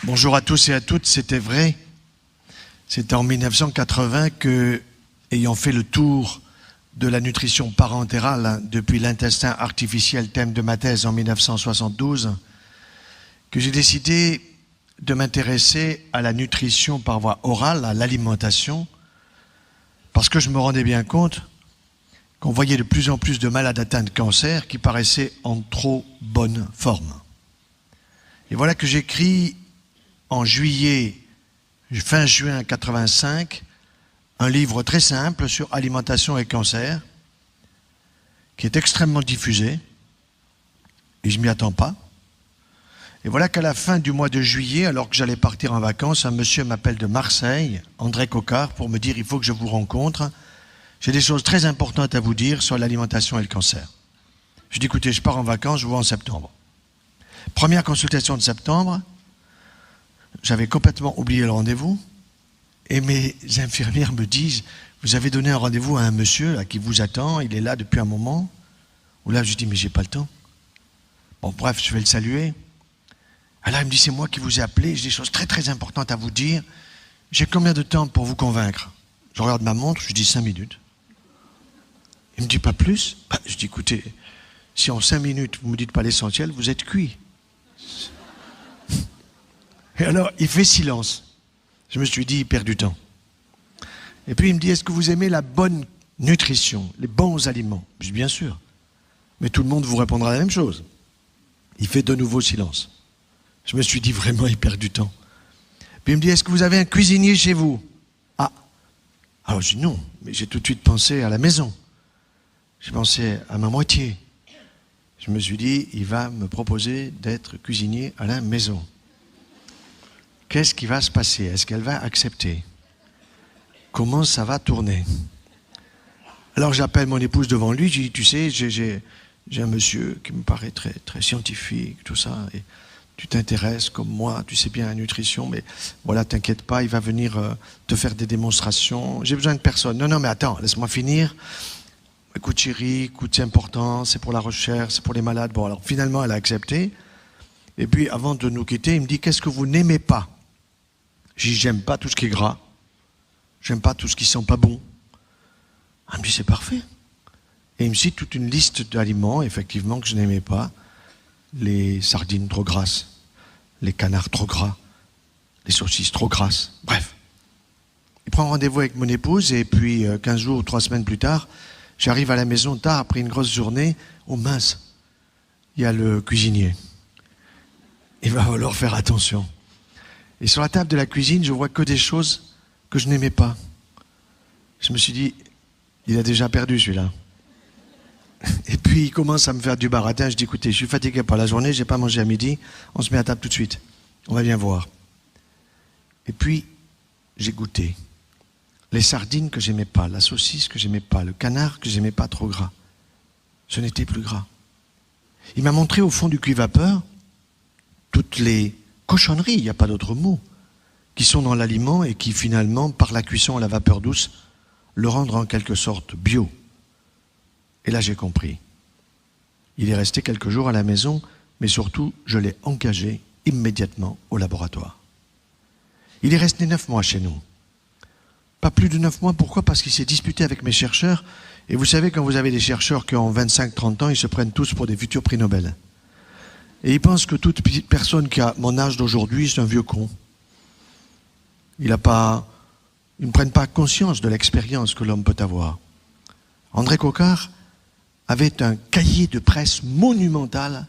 Bonjour à tous et à toutes, c'était vrai. C'était en 1980 que, ayant fait le tour de la nutrition parentérale depuis l'intestin artificiel, thème de ma thèse en 1972, que j'ai décidé de m'intéresser à la nutrition par voie orale, à l'alimentation, parce que je me rendais bien compte qu'on voyait de plus en plus de malades atteints de cancer qui paraissaient en trop bonne forme. Et voilà que j'écris en fin juin 85, un livre très simple sur alimentation et cancer, qui est extrêmement diffusé, et je ne m'y attends pas. Et voilà qu'à la fin du mois de juillet, alors que j'allais partir en vacances, un monsieur m'appelle de Marseille, André Coquart, pour me dire « il faut que je vous rencontre, j'ai des choses très importantes à vous dire sur l'alimentation et le cancer ». Je dis « écoutez, je pars en vacances, je vous vois en septembre ». Première consultation de septembre, j'avais complètement oublié le rendez-vous, et mes infirmières me disent « vous avez donné un rendez-vous à un monsieur là, qui vous attend, il est là depuis un moment ». Ou là, je dis « mais j'ai pas le temps ». Bon, bref, je vais le saluer. Alors il me dit « c'est moi qui vous ai appelé, j'ai des choses très très importantes à vous dire. J'ai combien de temps pour vous convaincre ?» Je regarde ma montre, je dis 5 minutes. Il me dit « pas plus ?» Je dis « écoutez, si en 5 minutes vous ne me dites pas l'essentiel, vous êtes cuit. » Et alors, il fait silence. Je me suis dit, il perd du temps. Et puis il me dit, est-ce que vous aimez la bonne nutrition, les bons aliments? Je dis, bien sûr. Mais tout le monde vous répondra la même chose. Il fait de nouveau silence. Je me suis dit, vraiment, il perd du temps. Puis il me dit, est-ce que vous avez un cuisinier chez vous? Ah. Alors je dis, non, mais j'ai tout de suite pensé à la maison. J'ai pensé à ma moitié. Je me suis dit, il va me proposer d'être cuisinier à la maison. Qu'est-ce qui va se passer? Est-ce qu'elle va accepter? Comment ça va tourner? Alors j'appelle mon épouse devant lui, je dis, tu sais, j'ai un monsieur qui me paraît très, très scientifique, tout ça, et tu t'intéresses comme moi, tu sais bien la nutrition, mais voilà, t'inquiète pas, il va venir te faire des démonstrations. J'ai besoin de personne. Non, mais attends, laisse-moi finir. Écoute chérie, écoute, c'est important, c'est pour la recherche, c'est pour les malades. Bon, alors finalement, elle a accepté. Et puis, avant de nous quitter, il me dit, qu'est-ce que vous n'aimez pas? J'ai dit, j'aime pas tout ce qui est gras. J'aime pas tout ce qui sent pas bon. Il me dit, c'est parfait. Et il me cite toute une liste d'aliments, effectivement, que je n'aimais pas. Les sardines trop grasses, les canards trop gras, les saucisses trop grasses, bref. Il prend rendez-vous avec mon épouse, et puis 15 jours ou 3 semaines plus tard, j'arrive à la maison tard, après une grosse journée. Oh mince, il y a le cuisinier. Il va falloir faire attention. Et sur la table de la cuisine, je vois que des choses que je n'aimais pas. Je me suis dit, il a déjà perdu celui-là. Et puis il commence à me faire du baratin. Je dis, écoutez, je suis fatigué par la journée, je n'ai pas mangé à midi, on se met à table tout de suite. On va bien voir. Et puis, j'ai goûté. Les sardines que j'aimais pas, la saucisse que j'aimais pas, le canard que j'aimais pas trop gras. Ce n'était plus gras. Il m'a montré au fond du cuit-vapeur toutes les cochonneries, il n'y a pas d'autre mot, qui sont dans l'aliment et qui finalement, par la cuisson à la vapeur douce, le rendent en quelque sorte bio. Et là j'ai compris. Il est resté quelques jours à la maison, mais surtout je l'ai engagé immédiatement au laboratoire. Il est resté 9 mois chez nous. Pas plus de 9 mois, pourquoi? Parce qu'il s'est disputé avec mes chercheurs. Et vous savez, quand vous avez des chercheurs qui ont 25-30 ans, ils se prennent tous pour des futurs prix Nobel. Et ils pensent que toute petite personne qui a mon âge d'aujourd'hui, c'est un vieux con. Ils ne prennent pas conscience de l'expérience que l'homme peut avoir. André Coquart avait un cahier de presse monumental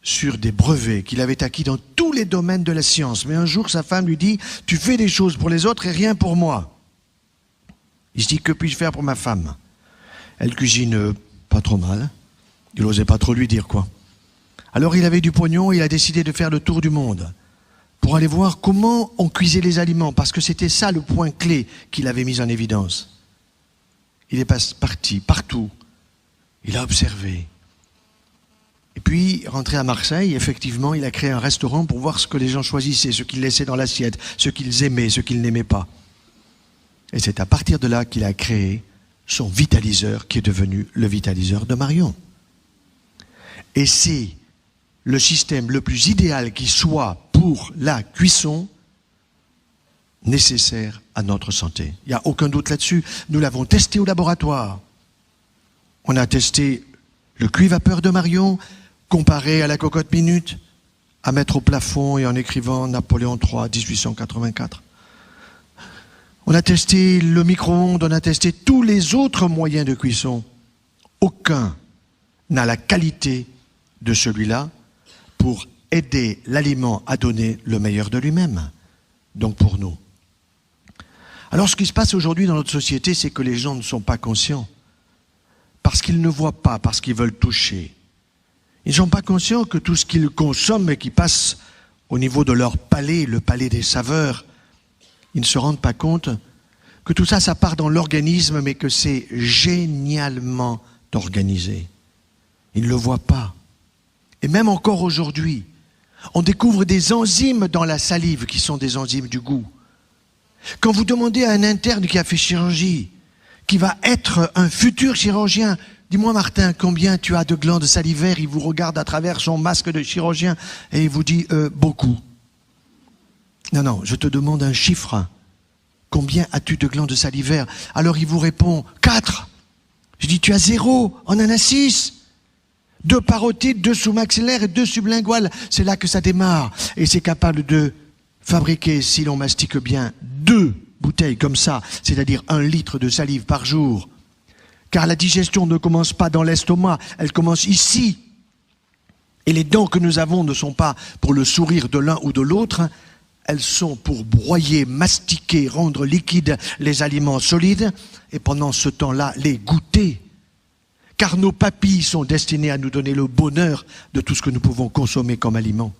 sur des brevets qu'il avait acquis dans tous les domaines de la science. Mais un jour, sa femme lui dit « Tu fais des choses pour les autres et rien pour moi. » Il se dit « Que puis-je faire pour ma femme ?» Elle cuisine pas trop mal. Il n'osait pas trop lui dire quoi. Alors il avait du pognon, il a décidé de faire le tour du monde pour aller voir comment on cuisait les aliments, parce que c'était ça le point clé qu'il avait mis en évidence. Il est parti partout, il a observé. Et puis, rentré à Marseille, effectivement, il a créé un restaurant pour voir ce que les gens choisissaient, ce qu'ils laissaient dans l'assiette, ce qu'ils aimaient, ce qu'ils n'aimaient pas. Et c'est à partir de là qu'il a créé son vitaliseur, qui est devenu le vitaliseur de Marion. Et c'est le système le plus idéal qui soit pour pour la cuisson nécessaire à notre santé. Il n'y a aucun doute là-dessus. Nous l'avons testé au laboratoire. On a testé le cuit vapeur de Marion comparé à la cocotte minute à mettre au plafond et en écrivant Napoléon III, 1884. On a testé le micro-ondes, on a testé tous les autres moyens de cuisson. Aucun n'a la qualité de celui-là pour aider l'aliment à donner le meilleur de lui-même. Donc pour nous. Alors ce qui se passe aujourd'hui dans notre société, c'est que les gens ne sont pas conscients. Parce qu'ils ne voient pas, parce qu'ils veulent toucher. Ils ne sont pas conscients que tout ce qu'ils consomment et qui passe au niveau de leur palais, le palais des saveurs, ils ne se rendent pas compte que tout ça, ça part dans l'organisme, mais que c'est génialement organisé. Ils ne le voient pas. Et même encore aujourd'hui, on découvre des enzymes dans la salive qui sont des enzymes du goût. Quand vous demandez à un interne qui a fait chirurgie, qui va être un futur chirurgien, dis-moi Martin, combien tu as de glandes salivaires? Il vous regarde à travers son masque de chirurgien et il vous dit beaucoup. Non, je te demande un chiffre. Combien as-tu de glandes salivaires? Alors il vous répond 4. Je dis tu as 0, on en a 6. 2 parotides, 2 sous-maxillaires et 2 sublinguales. C'est là que ça démarre. Et c'est capable de fabriquer, si l'on mastique bien, 2 bouteilles comme ça, c'est-à-dire 1 litre de salive par jour. Car la digestion ne commence pas dans l'estomac, elle commence ici. Et les dents que nous avons ne sont pas pour le sourire de l'un ou de l'autre, elles sont pour broyer, mastiquer, rendre liquides les aliments solides, et pendant ce temps-là, les goûter. Car nos papilles sont destinées à nous donner le bonheur de tout ce que nous pouvons consommer comme aliment.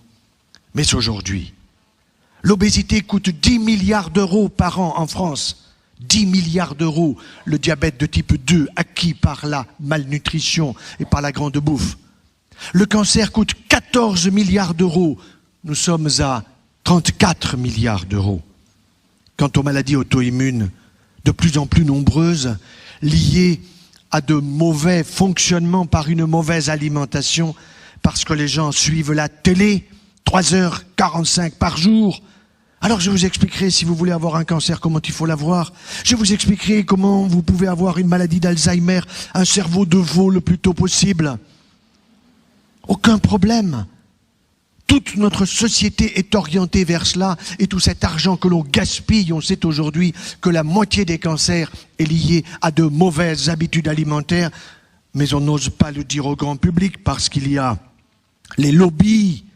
Mais aujourd'hui, l'obésité coûte 10 milliards d'euros par an en France. 10 milliards d'euros, le diabète de type 2 acquis par la malnutrition et par la grande bouffe. Le cancer coûte 14 milliards d'euros. Nous sommes à 34 milliards d'euros. Quant aux maladies auto-immunes, de plus en plus nombreuses, liées à de mauvais fonctionnements par une mauvaise alimentation, parce que les gens suivent la télé 3h45 par jour. Alors je vous expliquerai, si vous voulez avoir un cancer, comment il faut l'avoir. Je vous expliquerai comment vous pouvez avoir une maladie d'Alzheimer, un cerveau de veau le plus tôt possible. Aucun problème. Toute notre société est orientée vers cela, et tout cet argent que l'on gaspille, on sait aujourd'hui que la moitié des cancers est liée à de mauvaises habitudes alimentaires, mais on n'ose pas le dire au grand public parce qu'il y a les lobbies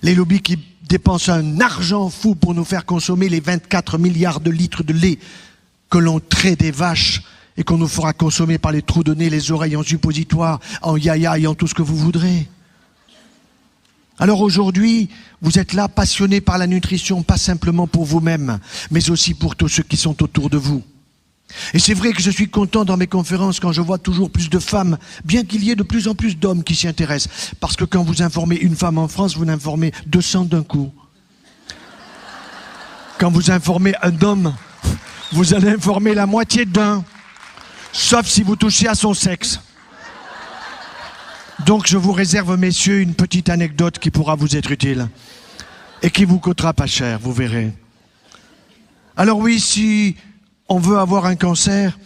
qui dépensent un argent fou pour nous faire consommer les 24 milliards de litres de lait que l'on traite des vaches et qu'on nous fera consommer par les trous de nez, les oreilles en suppositoire, en yaya et en tout ce que vous voudrez. Alors aujourd'hui, vous êtes là passionnés par la nutrition, pas simplement pour vous-même, mais aussi pour tous ceux qui sont autour de vous. Et c'est vrai que je suis content dans mes conférences quand je vois toujours plus de femmes, bien qu'il y ait de plus en plus d'hommes qui s'y intéressent. Parce que quand vous informez une femme en France, vous informez 200 d'un coup. Quand vous informez un homme, vous allez informer la moitié d'un, sauf si vous touchez à son sexe. Donc je vous réserve, messieurs, une petite anecdote qui pourra vous être utile et qui vous coûtera pas cher, vous verrez. Alors oui, si on veut avoir un cancer,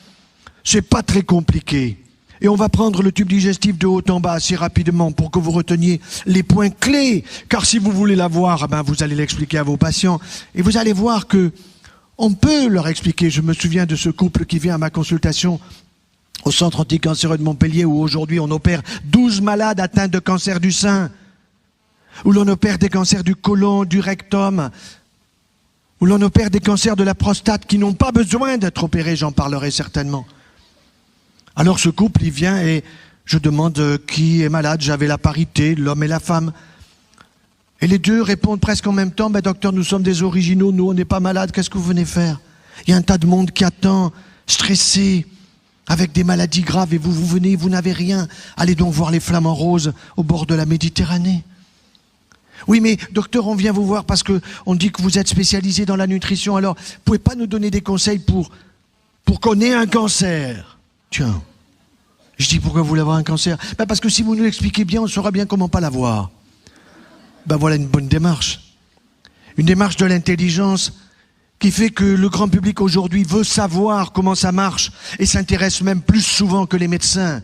c'est pas très compliqué. Et on va prendre le tube digestif de haut en bas assez rapidement pour que vous reteniez les points clés. Car si vous voulez l'avoir, vous allez l'expliquer à vos patients. Et vous allez voir que on peut leur expliquer. Je me souviens de ce couple qui vient à ma consultation au centre anticancéreux de Montpellier, où aujourd'hui on opère 12 malades atteints de cancer du sein, où l'on opère des cancers du côlon, du rectum, où l'on opère des cancers de la prostate qui n'ont pas besoin d'être opérés, j'en parlerai certainement. Alors ce couple, il vient et je demande qui est malade, j'avais la parité, l'homme et la femme. Et les deux répondent presque en même temps, docteur, nous sommes des originaux, nous on n'est pas malades, qu'est-ce que vous venez faire? Il y a un tas de monde qui attend, stressé, avec des maladies graves, et vous venez, vous n'avez rien. Allez donc voir les flamants roses au bord de la Méditerranée. Oui, mais docteur, on vient vous voir parce que on dit que vous êtes spécialisé dans la nutrition, alors vous pouvez pas nous donner des conseils pour qu'on ait un cancer? Tiens, je dis pourquoi vous voulez avoir un cancer? Parce que si vous nous l'expliquez bien, on saura bien comment pas l'avoir. Voilà une bonne démarche. Une démarche de l'intelligence qui fait que le grand public aujourd'hui veut savoir comment ça marche et s'intéresse même plus souvent que les médecins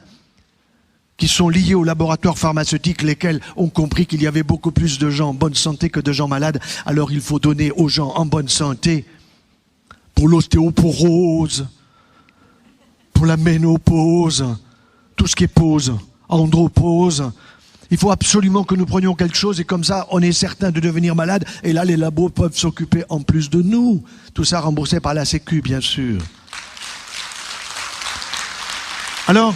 qui sont liés aux laboratoires pharmaceutiques, lesquels ont compris qu'il y avait beaucoup plus de gens en bonne santé que de gens malades. Alors il faut donner aux gens en bonne santé pour l'ostéoporose, pour la ménopause, tout ce qui est pause, andropause. Il faut absolument que nous prenions quelque chose et comme ça, on est certain de devenir malade. Et là, les labos peuvent s'occuper en plus de nous. Tout ça remboursé par la Sécu, bien sûr. Alors,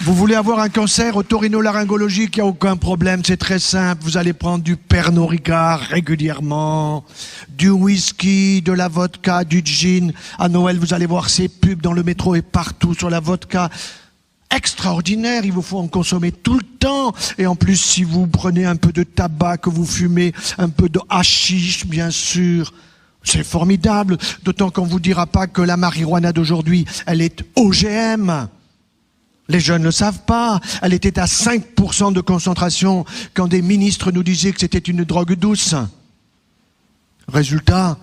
vous voulez avoir un cancer otorhinolaryngologique, il n'y a aucun problème, c'est très simple. Vous allez prendre du Pernod Ricard régulièrement, du whisky, de la vodka, du gin. À Noël, vous allez voir ces pubs dans le métro et partout sur la vodka. Extraordinaire, il vous faut en consommer tout le temps. Et en plus, si vous prenez un peu de tabac, que vous fumez un peu de hashish, bien sûr, c'est formidable. D'autant qu'on ne vous dira pas que la marijuana d'aujourd'hui, elle est OGM. Les jeunes ne le savent pas. Elle était à 5% de concentration quand des ministres nous disaient que c'était une drogue douce. Résultat,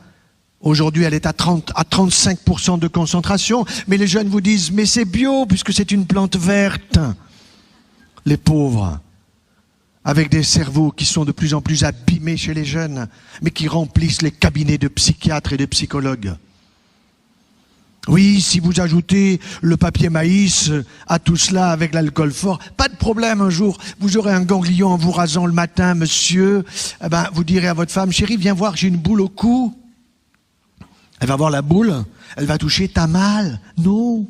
aujourd'hui, elle est à 35% de concentration. Mais les jeunes vous disent, mais c'est bio puisque c'est une plante verte. Les pauvres, avec des cerveaux qui sont de plus en plus abîmés chez les jeunes, mais qui remplissent les cabinets de psychiatres et de psychologues. Oui, si vous ajoutez le papier maïs à tout cela avec l'alcool fort, pas de problème un jour. Vous aurez un ganglion en vous rasant le matin, monsieur. Eh ben, vous direz à votre femme, chérie, viens voir, j'ai une boule au cou. Elle va voir la boule, elle va toucher, t'as mal? Non.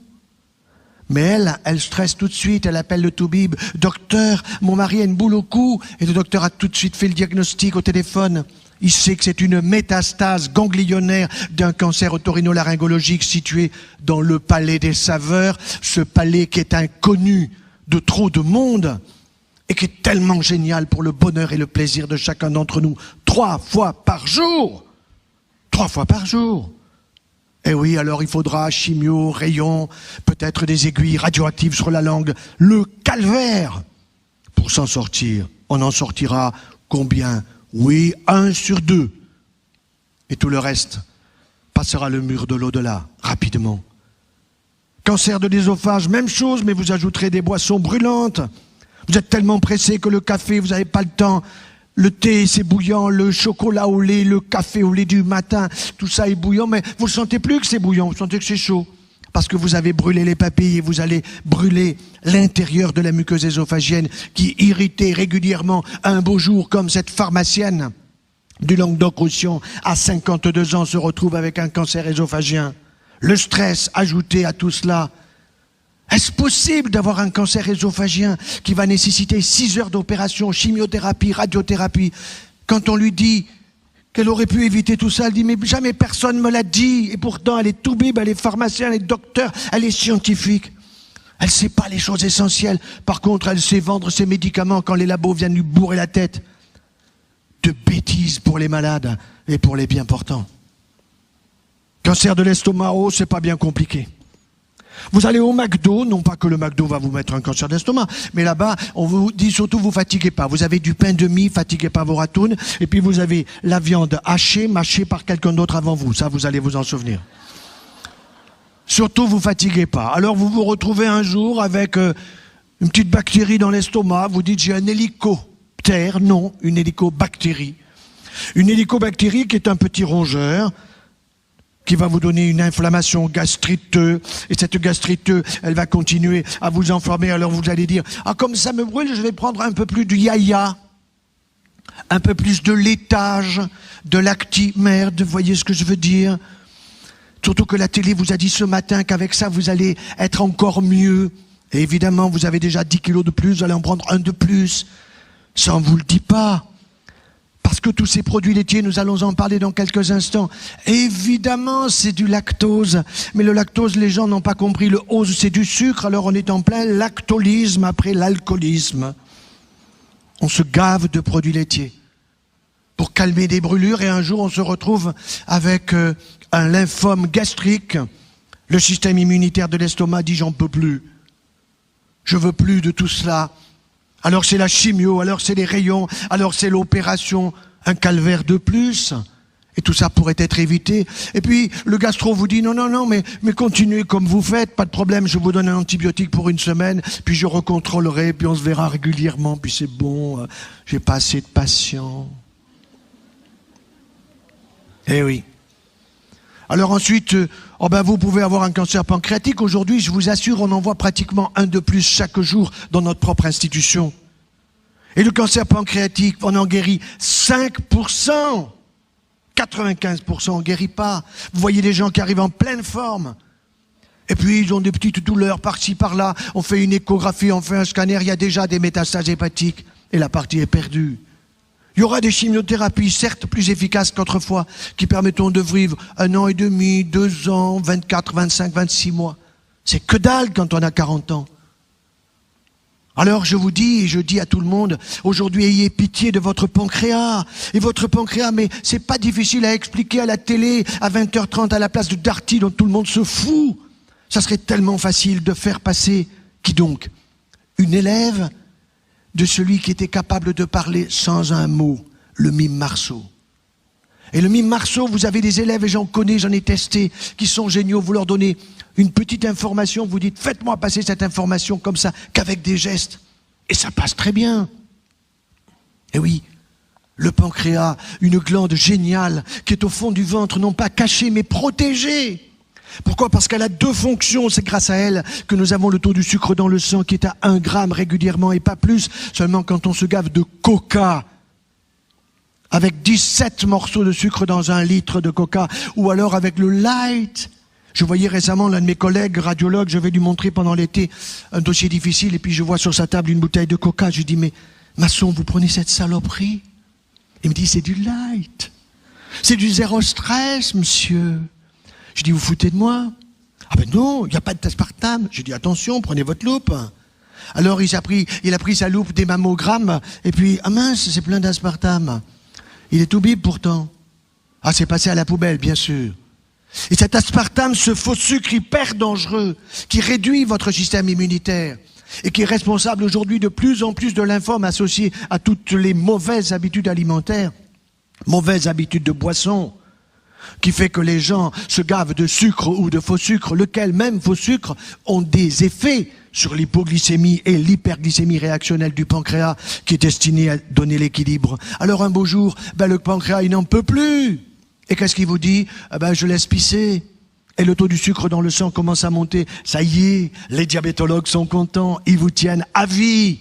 Mais elle stresse tout de suite, elle appelle le toubib. Docteur, mon mari a une boule au cou. Et le docteur a tout de suite fait le diagnostic au téléphone. Il sait que c'est une métastase ganglionnaire d'un cancer otorhinolaryngologique situé dans le palais des saveurs, ce palais qui est inconnu de trop de monde et qui est tellement génial pour le bonheur et le plaisir de chacun d'entre nous. 3 fois par jour. 3 fois par jour. Eh oui, alors il faudra chimio, rayons, peut-être des aiguilles radioactives sur la langue. Le calvaire pour s'en sortir. On en sortira combien? Oui, 1 sur 2. Et tout le reste passera le mur de l'au-delà, rapidement. Cancer de l'œsophage, même chose, mais vous ajouterez des boissons brûlantes. Vous êtes tellement pressé que le café, vous n'avez pas le temps. Le thé, c'est bouillant, le chocolat au lait, le café au lait du matin, tout ça est bouillant, mais vous ne sentez plus que c'est bouillant, vous sentez que c'est chaud. Parce que vous avez brûlé les papilles et vous allez brûler l'intérieur de la muqueuse ésophagienne qui, irritée régulièrement, un beau jour, comme cette pharmacienne du Languedoc-Roussillon, à 52 ans, se retrouve avec un cancer œsophagien. Le stress ajouté à tout cela. Est-ce possible d'avoir un cancer œsophagien qui va nécessiter 6 heures d'opération, chimiothérapie, radiothérapie? Quand on lui dit qu'elle aurait pu éviter tout ça, elle dit, mais jamais personne ne me l'a dit. Et pourtant, elle est toubib, elle est pharmacienne, elle est docteur, elle est scientifique. Elle ne sait pas les choses essentielles. Par contre, elle sait vendre ses médicaments quand les labos viennent lui bourrer la tête. De bêtises pour les malades et pour les bien portants. Cancer de l'estomac, oh, c'est pas bien compliqué. Vous allez au McDo, non pas que le McDo va vous mettre un cancer d'estomac, mais là-bas, on vous dit surtout, vous fatiguez pas. Vous avez du pain de mie, fatiguez pas vos ratounes, et puis vous avez la viande hachée, mâchée par quelqu'un d'autre avant vous. Ça, vous allez vous en souvenir. Surtout, vous fatiguez pas. Alors, vous vous retrouvez un jour avec une petite bactérie dans l'estomac. Vous dites, j'ai un hélicoptère. Non, une hélicobactérie. Une hélicobactérie qui est un petit rongeur qui va vous donner une inflammation gastriteuse. Et cette gastriteuse, elle va continuer à vous enflammer. Alors vous allez dire, ah, comme ça me brûle, je vais prendre un peu plus de yaya, un peu plus de laitage, de lactimerde, vous voyez ce que je veux dire? Surtout que la télé vous a dit ce matin qu'avec ça, vous allez être encore mieux. Et évidemment, vous avez déjà 10 kilos de plus, vous allez en prendre un de plus. Ça, on ne vous le dit pas. Parce que tous ces produits laitiers, nous allons en parler dans quelques instants. Évidemment, c'est du lactose. Mais le lactose, les gens n'ont pas compris. Le ose, c'est du sucre. Alors on est en plein lactolisme après l'alcoolisme. On se gave de produits laitiers pour calmer des brûlures. Et un jour, on se retrouve avec un lymphome gastrique. Le système immunitaire de l'estomac dit, j'en peux plus. Je veux plus de tout cela. Alors c'est la chimio, alors c'est les rayons, alors c'est l'opération. un calvaire de plus. Et tout ça pourrait être évité. Et puis, le gastro vous dit, non, mais continuez comme vous faites, pas de problème, je vous donne un antibiotique pour une semaine, puis je recontrôlerai, puis on se verra régulièrement, puis c'est bon, j'ai pas assez de patients. Eh oui. Alors ensuite, vous pouvez avoir un cancer pancréatique. Aujourd'hui, je vous assure, on en voit pratiquement un de plus chaque jour dans notre propre institution. Et le cancer pancréatique, on en guérit 5%. 95% on guérit pas. Vous voyez des gens qui arrivent en pleine forme. Et puis ils ont des petites douleurs par-ci, par-là. On fait une échographie, on fait un scanner, il y a déjà des métastases hépatiques. Et la partie est perdue. Il y aura des chimiothérapies, certes plus efficaces qu'autrefois, qui permettront de vivre 1 an et demi, 2 ans, 24, 25, 26 mois. C'est que dalle quand on a 40 ans. Alors je vous dis, et je dis à tout le monde, aujourd'hui ayez pitié de votre pancréas. Et votre pancréas, mais c'est pas difficile à expliquer à la télé, à 20h30 à la place de Darty dont tout le monde se fout. Ça serait tellement facile de faire passer, qui donc? Une élève de celui qui était capable de parler sans un mot, le mime Marceau. Et le mime Marceau, vous avez des élèves, et j'en connais, j'en ai testé, qui sont géniaux, vous leur donnez une petite information, vous dites, faites-moi passer cette information comme ça, qu'avec des gestes. Et ça passe très bien. Et oui, le pancréas, une glande géniale, qui est au fond du ventre, non pas cachée, mais protégée. Pourquoi? Parce qu'elle a 2 fonctions, c'est grâce à elle que nous avons le taux du sucre dans le sang qui est à 1 gramme régulièrement et pas plus, seulement quand on se gave de coca, avec 17 morceaux de sucre dans 1 litre de coca, ou alors avec le light. Je voyais récemment l'un de mes collègues radiologues, je vais lui montrer pendant l'été un dossier difficile, et puis je vois sur sa table une bouteille de coca. Je lui dis, mais Masson, vous prenez cette saloperie? Il me dit, c'est du light. C'est du 0 stress, monsieur. Je dis, vous foutez de moi? Ah ben non, il n'y a pas d'aspartame. Je dis, attention, prenez votre loupe. Alors il a pris sa loupe des mammogrammes, et puis, ah mince, c'est plein d'aspartame. Il est tout bip pourtant. Ah, c'est passé à la poubelle, bien sûr. Et cet aspartame, ce faux sucre hyper dangereux, qui réduit votre système immunitaire, et qui est responsable aujourd'hui de plus en plus de lymphomes associés à toutes les mauvaises habitudes alimentaires, mauvaises habitudes de boisson, qui fait que les gens se gavent de sucre ou de faux sucre, lequel même faux sucre ont des effets sur l'hypoglycémie et l'hyperglycémie réactionnelle du pancréas, qui est destiné à donner l'équilibre. Alors un beau jour, le pancréas, il n'en peut plus. Et qu'est-ce qu'il vous dit? Je laisse pisser. Et le taux du sucre dans le sang commence à monter. Ça y est, les diabétologues sont contents, ils vous tiennent à vie.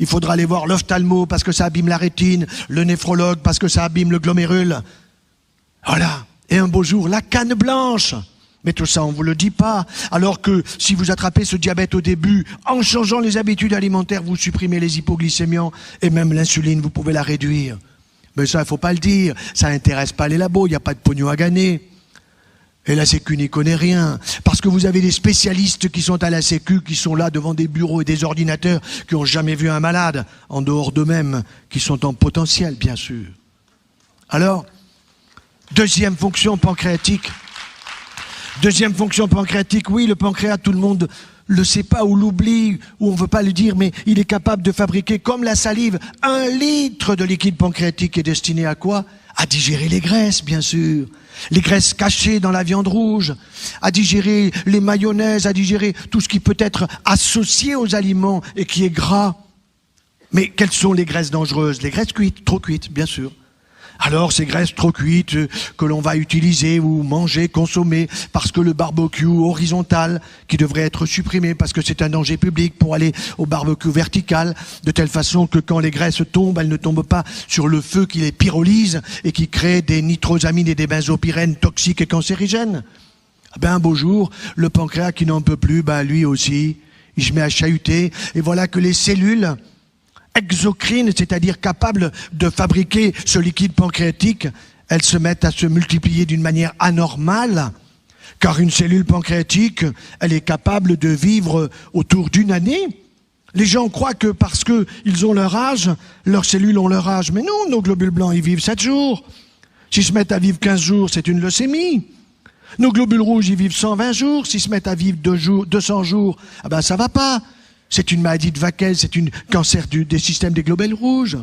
Il faudra aller voir l'ophtalmo parce que ça abîme la rétine, le néphrologue parce que ça abîme le glomérule. Voilà. Et un beau jour, la canne blanche. Mais tout ça, on ne vous le dit pas. Alors que si vous attrapez ce diabète au début, en changeant les habitudes alimentaires, vous supprimez les hypoglycémiants et même l'insuline, vous pouvez la réduire. Mais ça, il ne faut pas le dire. Ça n'intéresse pas les labos, il n'y a pas de pognon à gagner. Et la Sécu n'y connaît rien. Parce que vous avez des spécialistes qui sont à la Sécu, qui sont là devant des bureaux et des ordinateurs, qui n'ont jamais vu un malade, en dehors d'eux-mêmes, qui sont en potentiel, bien sûr. Alors, deuxième fonction pancréatique. Deuxième fonction pancréatique, oui, le pancréas, tout le monde le sait pas ou l'oublie, ou on veut pas le dire, mais il est capable de fabriquer, comme la salive, 1 litre de liquide pancréatique est destiné à quoi? À digérer les graisses, bien sûr. Les graisses cachées dans la viande rouge, à digérer les mayonnaises, à digérer tout ce qui peut être associé aux aliments et qui est gras. Mais quelles sont les graisses dangereuses? Les graisses cuites, trop cuites, bien sûr. Alors ces graisses trop cuites que l'on va utiliser ou manger, consommer, parce que le barbecue horizontal, qui devrait être supprimé parce que c'est un danger public, pour aller au barbecue vertical, de telle façon que quand les graisses tombent, elles ne tombent pas sur le feu qui les pyrolyse et qui crée des nitrosamines et des benzopyrènes toxiques et cancérigènes. Un beau jour, le pancréas qui n'en peut plus, lui aussi, il se met à chahuter, et voilà que les cellules exocrines, c'est-à-dire capables de fabriquer ce liquide pancréatique, elles se mettent à se multiplier d'une manière anormale, car une cellule pancréatique, elle est capable de vivre autour d'1 année. Les gens croient que parce qu'ils ont leur âge, leurs cellules ont leur âge. Mais non, nos globules blancs, ils vivent 7 jours. S'ils se mettent à vivre 15 jours, c'est une leucémie. Nos globules rouges, ils vivent 120 jours. S'ils se mettent à vivre 200 jours, ça va pas. C'est une maladie de Vaquez, c'est un cancer des systèmes des globules rouges.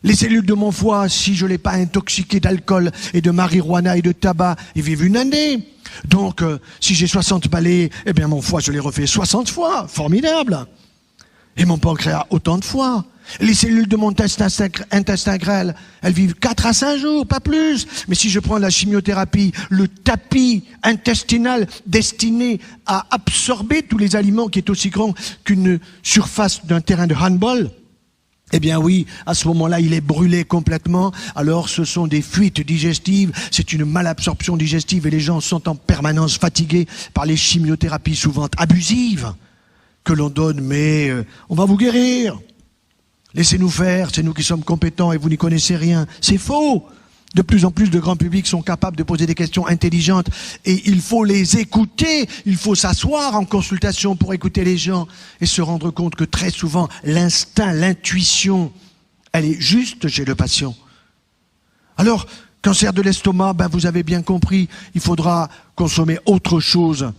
Les cellules de mon foie, si je ne l'ai pas intoxiqué d'alcool et de marijuana et de tabac, ils vivent une année. Donc, si j'ai 60 balais, eh bien mon foie, je l'ai refait 60 fois. Formidable. Et mon pancréas, autant de fois. Les cellules de mon intestin grêle, elles vivent 4 à 5 jours, pas plus. Mais si je prends la chimiothérapie, le tapis intestinal destiné à absorber tous les aliments qui est aussi grand qu'une surface d'un terrain de handball, eh bien oui, à ce moment-là, il est brûlé complètement. Alors ce sont des fuites digestives, c'est une malabsorption digestive et les gens sont en permanence fatigués par les chimiothérapies souvent abusives que l'on donne. Mais on va vous guérir. Laissez-nous faire, c'est nous qui sommes compétents et vous n'y connaissez rien. C'est faux. De plus en plus de grands publics sont capables de poser des questions intelligentes et il faut les écouter. Il faut s'asseoir en consultation pour écouter les gens et se rendre compte que très souvent, l'instinct, l'intuition, elle est juste chez le patient. Alors, cancer de l'estomac, vous avez bien compris, il faudra consommer autre chose.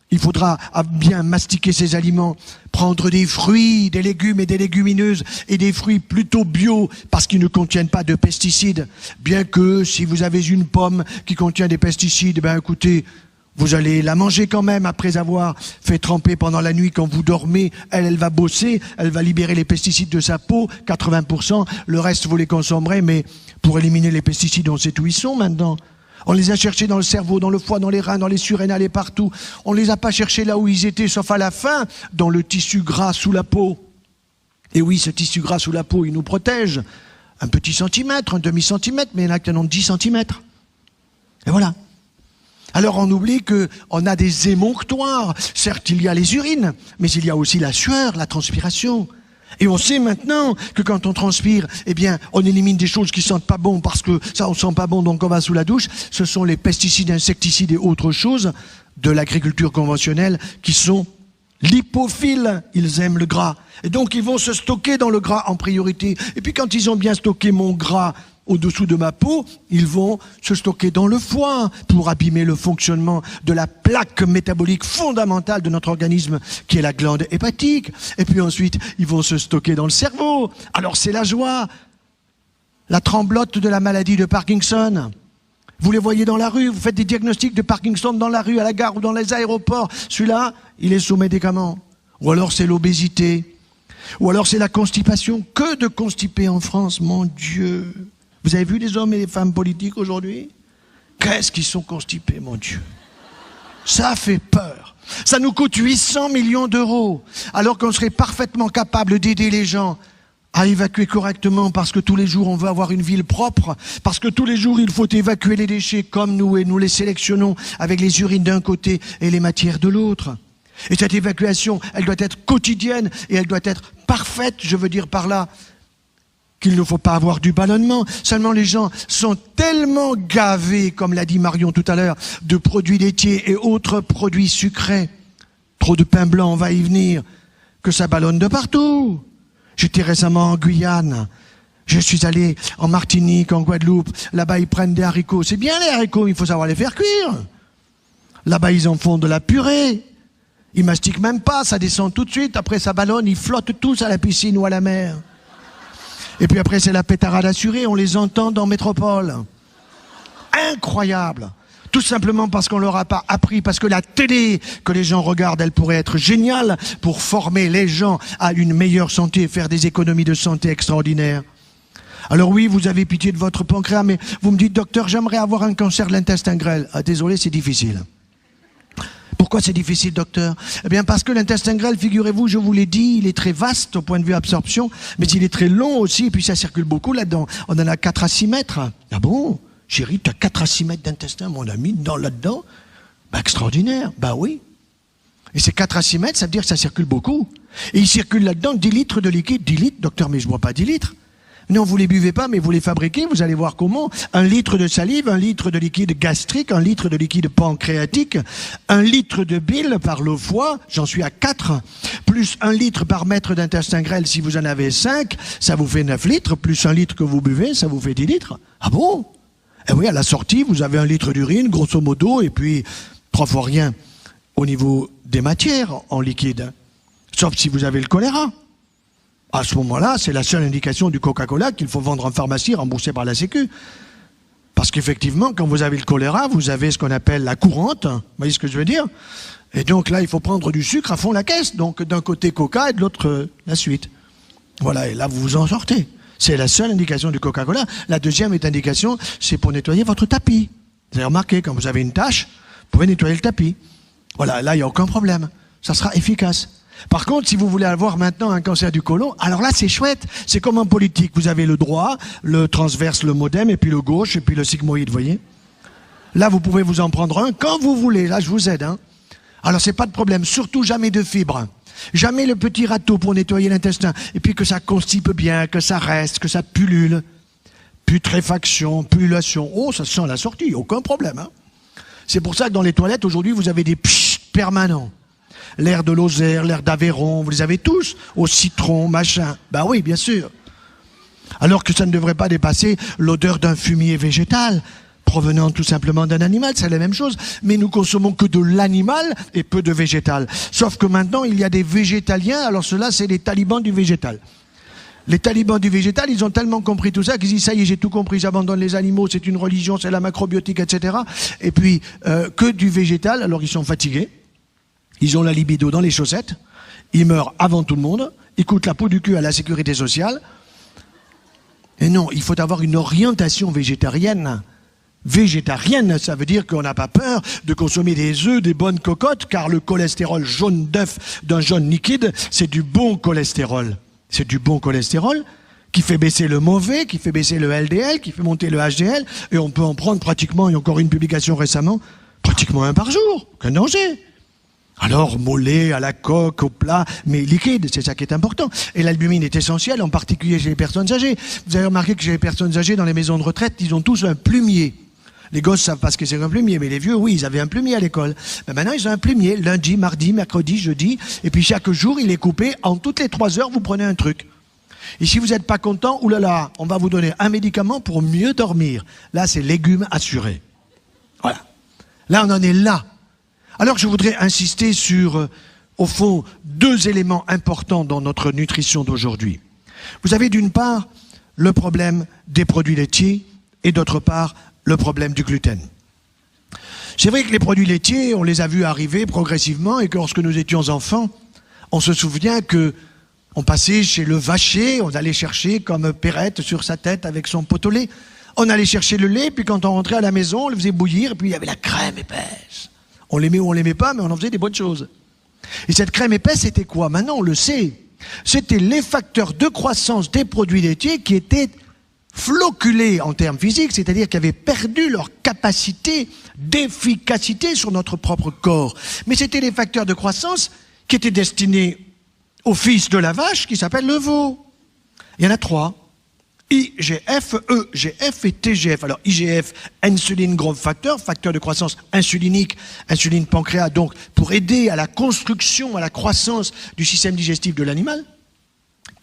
Il faudra bien mastiquer ces aliments, prendre des fruits, des légumes et des légumineuses et des fruits plutôt bio parce qu'ils ne contiennent pas de pesticides. Bien que si vous avez une pomme qui contient des pesticides, écoutez, vous allez la manger quand même après avoir fait tremper pendant la nuit quand vous dormez. Elle va bosser, elle va libérer les pesticides de sa peau, 80%. Le reste, vous les consommerez, mais pour éliminer les pesticides, on sait où ils sont maintenant. On les a cherchés dans le cerveau, dans le foie, dans les reins, dans les surrénales et partout. On ne les a pas cherchés là où ils étaient, sauf à la fin, dans le tissu gras sous la peau. Et oui, ce tissu gras sous la peau, il nous protège. Un petit centimètre, un demi-centimètre, mais il y en a qui en ont 10 centimètres. Et voilà. Alors on oublie qu'on a des émonctoires. Certes, il y a les urines, mais il y a aussi la sueur, la transpiration. Et on sait maintenant que quand on transpire, on élimine des choses qui sentent pas bon parce que ça, on sent pas bon, donc on va sous la douche. Ce sont les pesticides, insecticides et autres choses de l'agriculture conventionnelle qui sont lipophiles. Ils aiment le gras. Et donc, ils vont se stocker dans le gras en priorité. Et puis, quand ils ont bien stocké mon gras au-dessous de ma peau, ils vont se stocker dans le foie pour abîmer le fonctionnement de la plaque métabolique fondamentale de notre organisme, qui est la glande hépatique. Et puis ensuite, ils vont se stocker dans le cerveau. Alors c'est la joie, la tremblote de la maladie de Parkinson. Vous les voyez dans la rue, vous faites des diagnostics de Parkinson dans la rue, à la gare ou dans les aéroports. Celui-là, il est sous médicaments. Ou alors c'est l'obésité. Ou alors c'est la constipation. Que de constipés en France, mon Dieu! Vous avez vu les hommes et les femmes politiques aujourd'hui? Qu'est-ce qu'ils sont constipés, mon Dieu! Ça fait peur. Ça nous coûte 800 millions d'euros, alors qu'on serait parfaitement capable d'aider les gens à évacuer correctement, parce que tous les jours on veut avoir une ville propre, parce que tous les jours il faut évacuer les déchets comme nous, et nous les sélectionnons avec les urines d'un côté et les matières de l'autre. Et cette évacuation, elle doit être quotidienne et elle doit être parfaite, je veux dire par là qu'il ne faut pas avoir du ballonnement. Seulement les gens sont tellement gavés, comme l'a dit Marion tout à l'heure, de produits laitiers et autres produits sucrés. Trop de pain blanc, on va y venir, que ça ballonne de partout. J'étais récemment en Guyane. Je suis allé en Martinique, en Guadeloupe. Là-bas, ils prennent des haricots. C'est bien les haricots, il faut savoir les faire cuire. Là-bas, ils en font de la purée. Ils mastiquent même pas, ça descend tout de suite. Après, ça ballonne, ils flottent tous à la piscine ou à la mer. Et puis après, c'est la pétarade assurée, on les entend dans Métropole. Incroyable. Tout simplement parce qu'on leur a pas appris, parce que la télé que les gens regardent, elle pourrait être géniale pour former les gens à une meilleure santé et faire des économies de santé extraordinaires. Alors oui, vous avez pitié de votre pancréas, mais vous me dites, docteur, j'aimerais avoir un cancer de l'intestin grêle. Ah, désolé, c'est difficile. Pourquoi c'est difficile, docteur? Eh bien, parce que l'intestin grêle, figurez-vous, je vous l'ai dit, il est très vaste au point de vue absorption, mais il est très long aussi, et puis ça circule beaucoup là-dedans. On en a 4 à 6 mètres. Ah bon? Chérie, tu as 4 à 6 mètres d'intestin, mon ami, là-dedans? Extraordinaire. Oui. Et ces 4 à 6 mètres, ça veut dire que ça circule beaucoup. Et il circule là-dedans 10 litres de liquide. 10 litres, docteur, mais je ne bois pas 10 litres. Non, vous les buvez pas, mais vous les fabriquez, vous allez voir comment. 1 litre de salive, 1 litre de liquide gastrique, 1 litre de liquide pancréatique, 1 litre de bile par le foie, j'en suis à 4, plus 1 litre par mètre d'intestin grêle si vous en avez 5, ça vous fait 9 litres, plus 1 litre que vous buvez, ça vous fait 10 litres. Ah bon? Eh oui, à la sortie, vous avez 1 litre d'urine, grosso modo, et puis 3 fois rien au niveau des matières en liquide. Sauf si vous avez le choléra. À ce moment-là, c'est la seule indication du Coca-Cola qu'il faut vendre en pharmacie, remboursé par la Sécu. Parce qu'effectivement, quand vous avez le choléra, vous avez ce qu'on appelle la courante. Vous voyez ce que je veux dire? Et donc là, il faut prendre du sucre à fond la caisse. Donc d'un côté Coca et de l'autre la suite. Voilà, et là, vous vous en sortez. C'est la seule indication du Coca-Cola. La deuxième indication, c'est pour nettoyer votre tapis. Vous avez remarqué, quand vous avez une tache, vous pouvez nettoyer le tapis. Voilà, là, il n'y a aucun problème. Ça sera efficace. Par contre, si vous voulez avoir maintenant un cancer du côlon, alors là, c'est chouette. C'est comme en politique. Vous avez le droit, le transverse, le modem, et puis le gauche, et puis le sigmoïde, vous voyez? Là, vous pouvez vous en prendre un quand vous voulez. Là, je vous aide, hein. Alors, c'est pas de problème. Surtout, jamais de fibres. Jamais le petit râteau pour nettoyer l'intestin. Et puis que ça constipe bien, que ça reste, que ça pullule. Putréfaction, pullulation. Oh, ça sent la sortie, aucun problème, hein. C'est pour ça que dans les toilettes, aujourd'hui, vous avez des pshhh permanents. L'air de Lozère, l'air d'Aveyron, vous les avez tous. Au citron, machin. Ben oui, bien sûr. Alors que ça ne devrait pas dépasser l'odeur d'un fumier végétal, provenant tout simplement d'un animal, c'est la même chose. Mais nous consommons que de l'animal et peu de végétal. Sauf que maintenant, il y a des végétaliens, alors ceux-là, c'est les talibans du végétal. Les talibans du végétal, ils ont tellement compris tout ça qu'ils disent, ça y est, j'ai tout compris, j'abandonne les animaux, c'est une religion, c'est la macrobiotique, etc. Et puis, que du végétal, alors ils sont fatigués. Ils ont la libido dans les chaussettes, ils meurent avant tout le monde, ils coûtent la peau du cul à la sécurité sociale. Et non, il faut avoir une orientation végétarienne. Végétarienne, ça veut dire qu'on n'a pas peur de consommer des œufs, des bonnes cocottes, car le cholestérol jaune d'œuf d'un jaune liquide, c'est du bon cholestérol. C'est du bon cholestérol qui fait baisser le mauvais, qui fait baisser le LDL, qui fait monter le HDL, et on peut en prendre pratiquement, il y a encore une publication récemment, pratiquement un par jour, aucun danger. Alors, mollet, à la coque, au plat, mais liquide, c'est ça qui est important. Et l'albumine est essentielle, en particulier chez les personnes âgées. Vous avez remarqué que chez les personnes âgées, dans les maisons de retraite, ils ont tous un plumier. Les gosses savent pas ce que c'est un plumier, mais les vieux, oui, ils avaient un plumier à l'école. Mais maintenant, ils ont un plumier, lundi, mardi, mercredi, jeudi, et puis chaque jour, il est coupé. En toutes les 3 heures, vous prenez un truc. Et si vous n'êtes pas content, oulala, on va vous donner un médicament pour mieux dormir. Là, c'est légumes assurés. Voilà. Là, on en est là. Alors je voudrais insister sur, au fond, 2 éléments importants dans notre nutrition d'aujourd'hui. Vous avez d'une part le problème des produits laitiers et d'autre part le problème du gluten. C'est vrai que les produits laitiers, on les a vus arriver progressivement et que lorsque nous étions enfants, on se souvient que on passait chez le vacher, on allait chercher comme Perrette sur sa tête avec son pot au lait. On allait chercher le lait, puis quand on rentrait à la maison, on le faisait bouillir et puis il y avait la crème épaisse. On l'aimait ou on l'aimait pas, mais on en faisait des bonnes choses. Et cette crème épaisse, c'était quoi? Maintenant, on le sait. C'était les facteurs de croissance des produits laitiers qui étaient floculés en termes physiques, c'est-à-dire qui avaient perdu leur capacité d'efficacité sur notre propre corps. Mais c'était les facteurs de croissance qui étaient destinés au fils de la vache qui s'appelle le veau. Il y en a 3. IGF, EGF et TGF. Alors IGF, insuline growth factor, facteur de croissance insulinique, insuline pancréas, donc pour aider à la construction, à la croissance du système digestif de l'animal.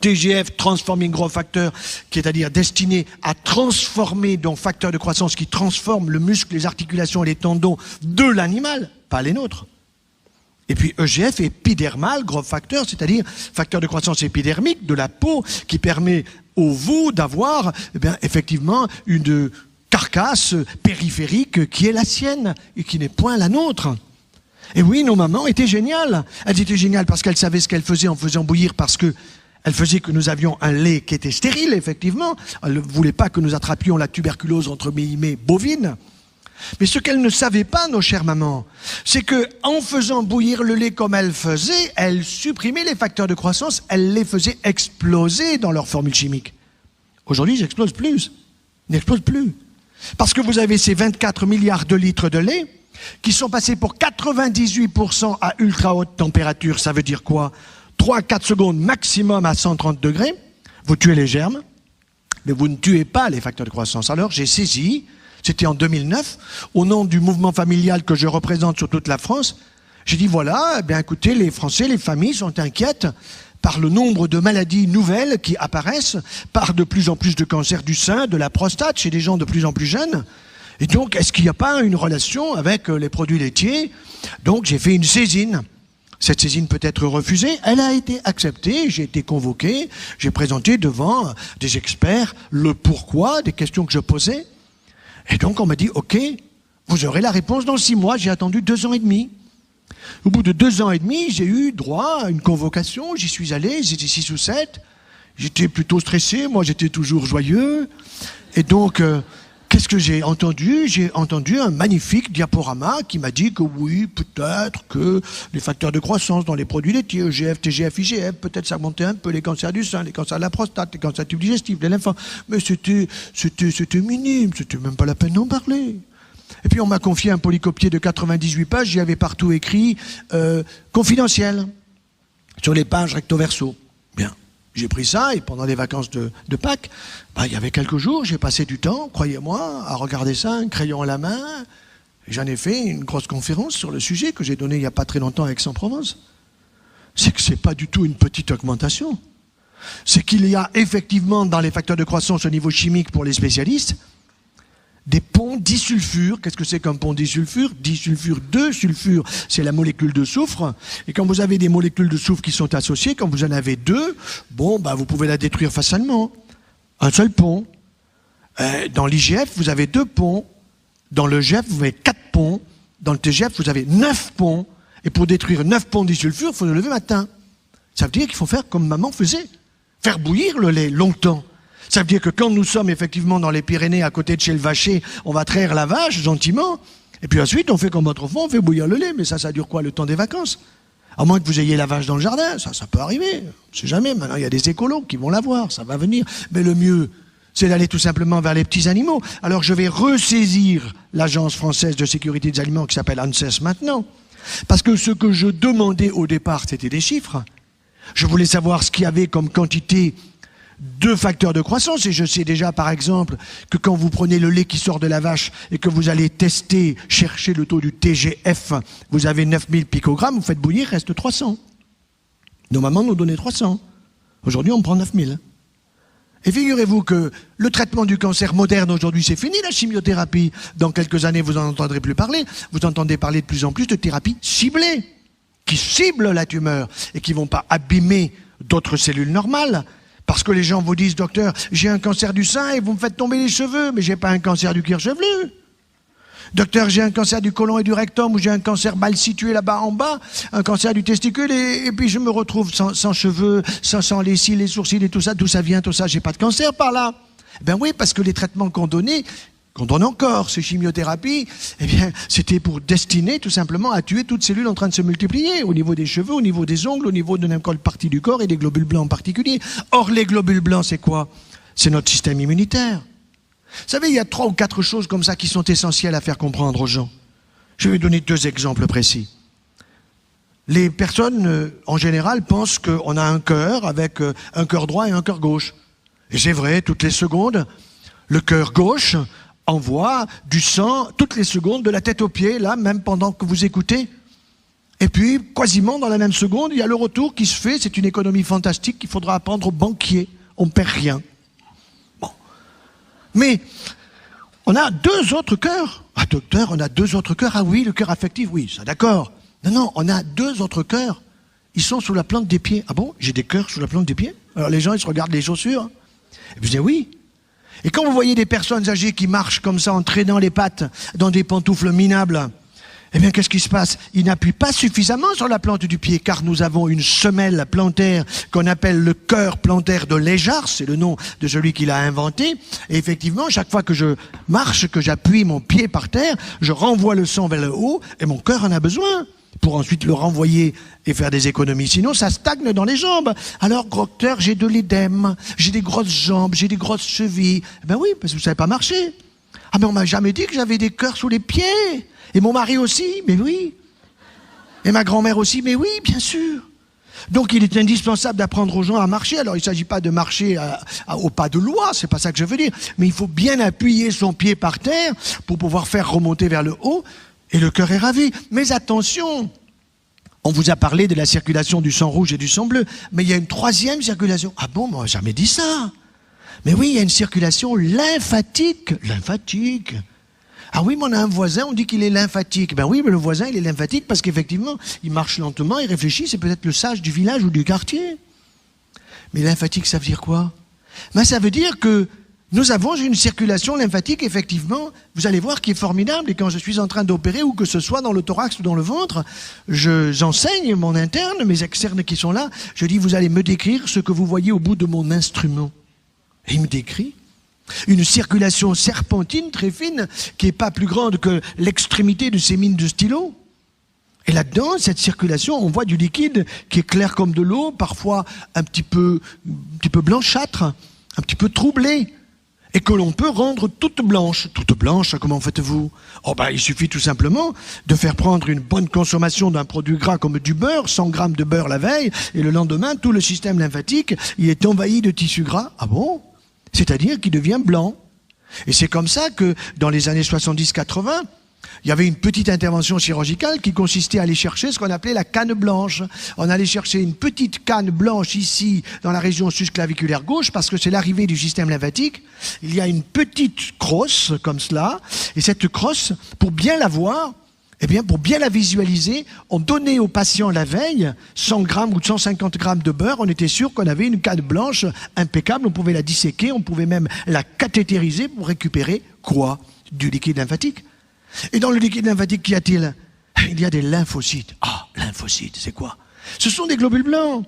TGF, transforming growth factor, qui est à dire destiné à transformer, donc facteur de croissance qui transforme le muscle, les articulations et les tendons de l'animal, pas les nôtres. Et puis EGF, épidermal, growth factor, c'est-à-dire facteur de croissance épidermique de la peau qui permet au veau d'avoir effectivement une carcasse périphérique qui est la sienne et qui n'est point la nôtre. Et oui, nos mamans étaient géniales. Elles étaient géniales parce qu'elles savaient ce qu'elles faisaient en faisant bouillir, parce que elles faisaient que nous avions un lait qui était stérile, effectivement. Elles ne voulaient pas que nous attrapions la tuberculose entre guillemets bovine. Mais ce qu'elles ne savaient pas, nos chères mamans, c'est que en faisant bouillir le lait comme elles faisaient, elles supprimaient les facteurs de croissance, elles les faisaient exploser dans leur formule chimique. Aujourd'hui, ils n'explosent plus. Ils n'explosent plus. Parce que vous avez ces 24 milliards de litres de lait qui sont passés pour 98% à ultra haute température. Ça veut dire quoi? 3 à 4 secondes maximum à 130 degrés. Vous tuez les germes, mais vous ne tuez pas les facteurs de croissance. Alors j'ai saisi, c'était en 2009, au nom du mouvement familial que je représente sur toute la France, j'ai dit voilà, écoutez, les Français, les familles sont inquiètes par le nombre de maladies nouvelles qui apparaissent, par de plus en plus de cancers du sein, de la prostate, chez des gens de plus en plus jeunes. Et donc, est-ce qu'il n'y a pas une relation avec les produits laitiers? Donc, j'ai fait une saisine. Cette saisine peut être refusée. Elle a été acceptée, j'ai été convoqué, j'ai présenté devant des experts le pourquoi des questions que je posais. Et donc on m'a dit, ok, vous aurez la réponse dans 6 mois. J'ai attendu 2 ans et demi. Au bout de 2 ans et demi, j'ai eu droit à une convocation, j'y suis allé, j'étais 6 ou 7. J'étais plutôt stressé, moi j'étais toujours joyeux. Et donc, qu'est-ce que j'ai entendu? J'ai entendu un magnifique diaporama qui m'a dit que oui, peut-être que les facteurs de croissance dans les produits laitiers, EGF, TGF, IGF, peut-être ça montait un peu les cancers du sein, les cancers de la prostate, les cancers du tube digestif, les lymphomes. Mais c'était minime, c'était même pas la peine d'en parler. Et puis on m'a confié un polycopier de 98 pages, j'y avais partout écrit confidentiel sur les pages recto verso. Bien. J'ai pris ça et pendant les vacances de Pâques, il y avait quelques jours, j'ai passé du temps, croyez-moi, à regarder ça, un crayon à la main. J'en ai fait une grosse conférence sur le sujet que j'ai donnée il n'y a pas très longtemps à Aix-en-Provence. C'est que ce n'est pas du tout une petite augmentation. C'est qu'il y a effectivement dans les facteurs de croissance au niveau chimique pour les spécialistes, des ponts disulfure. Qu'est-ce que c'est qu'un pont disulfure? Disulfure, 2 sulfure, c'est la molécule de soufre. Et quand vous avez des molécules de soufre qui sont associées, quand vous en avez 2, vous pouvez la détruire facilement. Un seul pont. Dans l'IGF, vous avez 2 ponts. Dans le GF, vous avez 4 ponts. Dans le TGF, vous avez 9 ponts. Et pour détruire 9 ponts disulfure, il faut le lever matin. Ça veut dire qu'il faut faire comme maman faisait. Faire bouillir le lait longtemps. Ça veut dire que quand nous sommes effectivement dans les Pyrénées, à côté de chez le vacher, on va traire la vache gentiment, et puis ensuite on fait comme autrefois, on fait bouillir le lait, mais ça dure quoi, le temps des vacances? À moins que vous ayez la vache dans le jardin, ça peut arriver, on ne sait jamais, maintenant il y a des écolos qui vont la voir, ça va venir, mais le mieux, c'est d'aller tout simplement vers les petits animaux. Alors je vais ressaisir l'Agence française de sécurité des aliments qui s'appelle ANSES maintenant, parce que ce que je demandais au départ, c'était des chiffres. Je voulais savoir ce qu'il y avait comme quantité de facteurs de croissance, et je sais déjà par exemple que quand vous prenez le lait qui sort de la vache et que vous allez tester, chercher le taux du TGF, vous avez 9000 picogrammes, vous faites bouillir, reste 300. Nos mamans nous donnaient 300. Aujourd'hui on prend 9000. Et figurez-vous que le traitement du cancer moderne aujourd'hui, c'est fini la chimiothérapie. Dans quelques années vous n'en entendrez plus parler. Vous entendez parler de plus en plus de thérapies ciblées, qui ciblent la tumeur et qui ne vont pas abîmer d'autres cellules normales. Parce que les gens vous disent, docteur, j'ai un cancer du sein et vous me faites tomber les cheveux, mais j'ai pas un cancer du cuir chevelu. Docteur, j'ai un cancer du côlon et du rectum, ou j'ai un cancer mal situé là-bas en bas, un cancer du testicule, et puis je me retrouve sans cheveux, sans les cils, les sourcils et tout ça. D'où ça vient tout ça? J'ai pas de cancer par là. Ben oui, parce que les traitements qu'on donnait, qu'on donne encore, ces chimiothérapies, c'était pour destiner tout simplement à tuer toutes cellules en train de se multiplier, au niveau des cheveux, au niveau des ongles, au niveau de n'importe quelle partie du corps, et des globules blancs en particulier. Or, les globules blancs, c'est quoi? C'est notre système immunitaire. Vous savez, il y a 3 ou 4 choses comme ça qui sont essentielles à faire comprendre aux gens. Je vais donner 2 exemples précis. Les personnes, en général, pensent qu'on a un cœur avec un cœur droit et un cœur gauche. Et c'est vrai, toutes les secondes, le cœur gauche envoie du sang toutes les secondes de la tête aux pieds, là, même pendant que vous écoutez. Et puis, quasiment dans la même seconde, il y a le retour qui se fait. C'est une économie fantastique qu'il faudra apprendre aux banquiers. On ne perd rien. Bon. Mais on a 2 autres cœurs. Ah, docteur, on a 2 autres cœurs. Ah oui, le cœur affectif, oui, ça d'accord. Non, on a 2 autres cœurs. Ils sont sous la plante des pieds. Ah bon? J'ai des cœurs sous la plante des pieds? Alors les gens, ils se regardent les chaussures. Et puis je dis oui. Et quand vous voyez des personnes âgées qui marchent comme ça en traînant les pattes dans des pantoufles minables, eh bien qu'est-ce qui se passe? Ils n'appuient pas suffisamment sur la plante du pied, car nous avons une semelle plantaire qu'on appelle le cœur plantaire de Léjart, c'est le nom de celui qui l'a inventé. Et effectivement, chaque fois que je marche, que j'appuie mon pied par terre, je renvoie le sang vers le haut, et mon cœur en a besoin pour ensuite le renvoyer et faire des économies. Sinon, ça stagne dans les jambes. Alors, docteur, j'ai de l'édème, j'ai des grosses jambes, j'ai des grosses chevilles. Ben oui, parce que vous ne savez pas marcher. Ah, mais on m'a jamais dit que j'avais des cœurs sous les pieds. Et mon mari aussi, mais oui. Et ma grand-mère aussi, mais oui, bien sûr. Donc, il est indispensable d'apprendre aux gens à marcher. Alors, il ne s'agit pas de marcher au pas de loi, c'est pas ça que je veux dire. Mais il faut bien appuyer son pied par terre pour pouvoir faire remonter vers le haut. Et le cœur est ravi. Mais attention, on vous a parlé de la circulation du sang rouge et du sang bleu, mais il y a une 3e circulation. Ah bon, moi, j'ai jamais dit ça. Mais oui, il y a une circulation lymphatique. Lymphatique. Ah oui, mais on a un voisin, on dit qu'il est lymphatique. Ben oui, mais le voisin, il est lymphatique parce qu'effectivement, il marche lentement, il réfléchit, c'est peut-être le sage du village ou du quartier. Mais lymphatique, ça veut dire quoi? Ben ça veut dire que nous avons une circulation lymphatique, effectivement, vous allez voir, qui est formidable. Et quand je suis en train d'opérer, ou que ce soit dans le thorax ou dans le ventre, j'enseigne mon interne, mes externes qui sont là, je dis, vous allez me décrire ce que vous voyez au bout de mon instrument. Et il me décrit une circulation serpentine très fine, qui n'est pas plus grande que l'extrémité de ces mines de stylo. Et là-dedans, cette circulation, on voit du liquide qui est clair comme de l'eau, parfois un petit peu blanchâtre, un petit peu troublé, et que l'on peut rendre toute blanche. Toute blanche, comment faites-vous? Oh ben, il suffit tout simplement de faire prendre une bonne consommation d'un produit gras comme du beurre, 100 grammes de beurre la veille, et le lendemain, tout le système lymphatique, il est envahi de tissu gras. Ah bon? C'est-à-dire qu'il devient blanc. Et c'est comme ça que, dans les années 70-80, il y avait une petite intervention chirurgicale qui consistait à aller chercher ce qu'on appelait la canne blanche. On allait chercher une petite canne blanche ici, dans la région susclaviculaire gauche, parce que c'est l'arrivée du système lymphatique. Il y a une petite crosse, comme cela, et cette crosse, pour bien la voir, eh bien, pour bien la visualiser, on donnait aux patients la veille 100 grammes ou 150 grammes de beurre. On était sûr qu'on avait une canne blanche impeccable. On pouvait la disséquer, on pouvait même la cathétériser pour récupérer quoi? Du liquide lymphatique. Et dans le liquide lymphatique, qu'y a-t-il? Il y a des lymphocytes. Ah, lymphocytes, c'est quoi? Ce sont des globules blancs.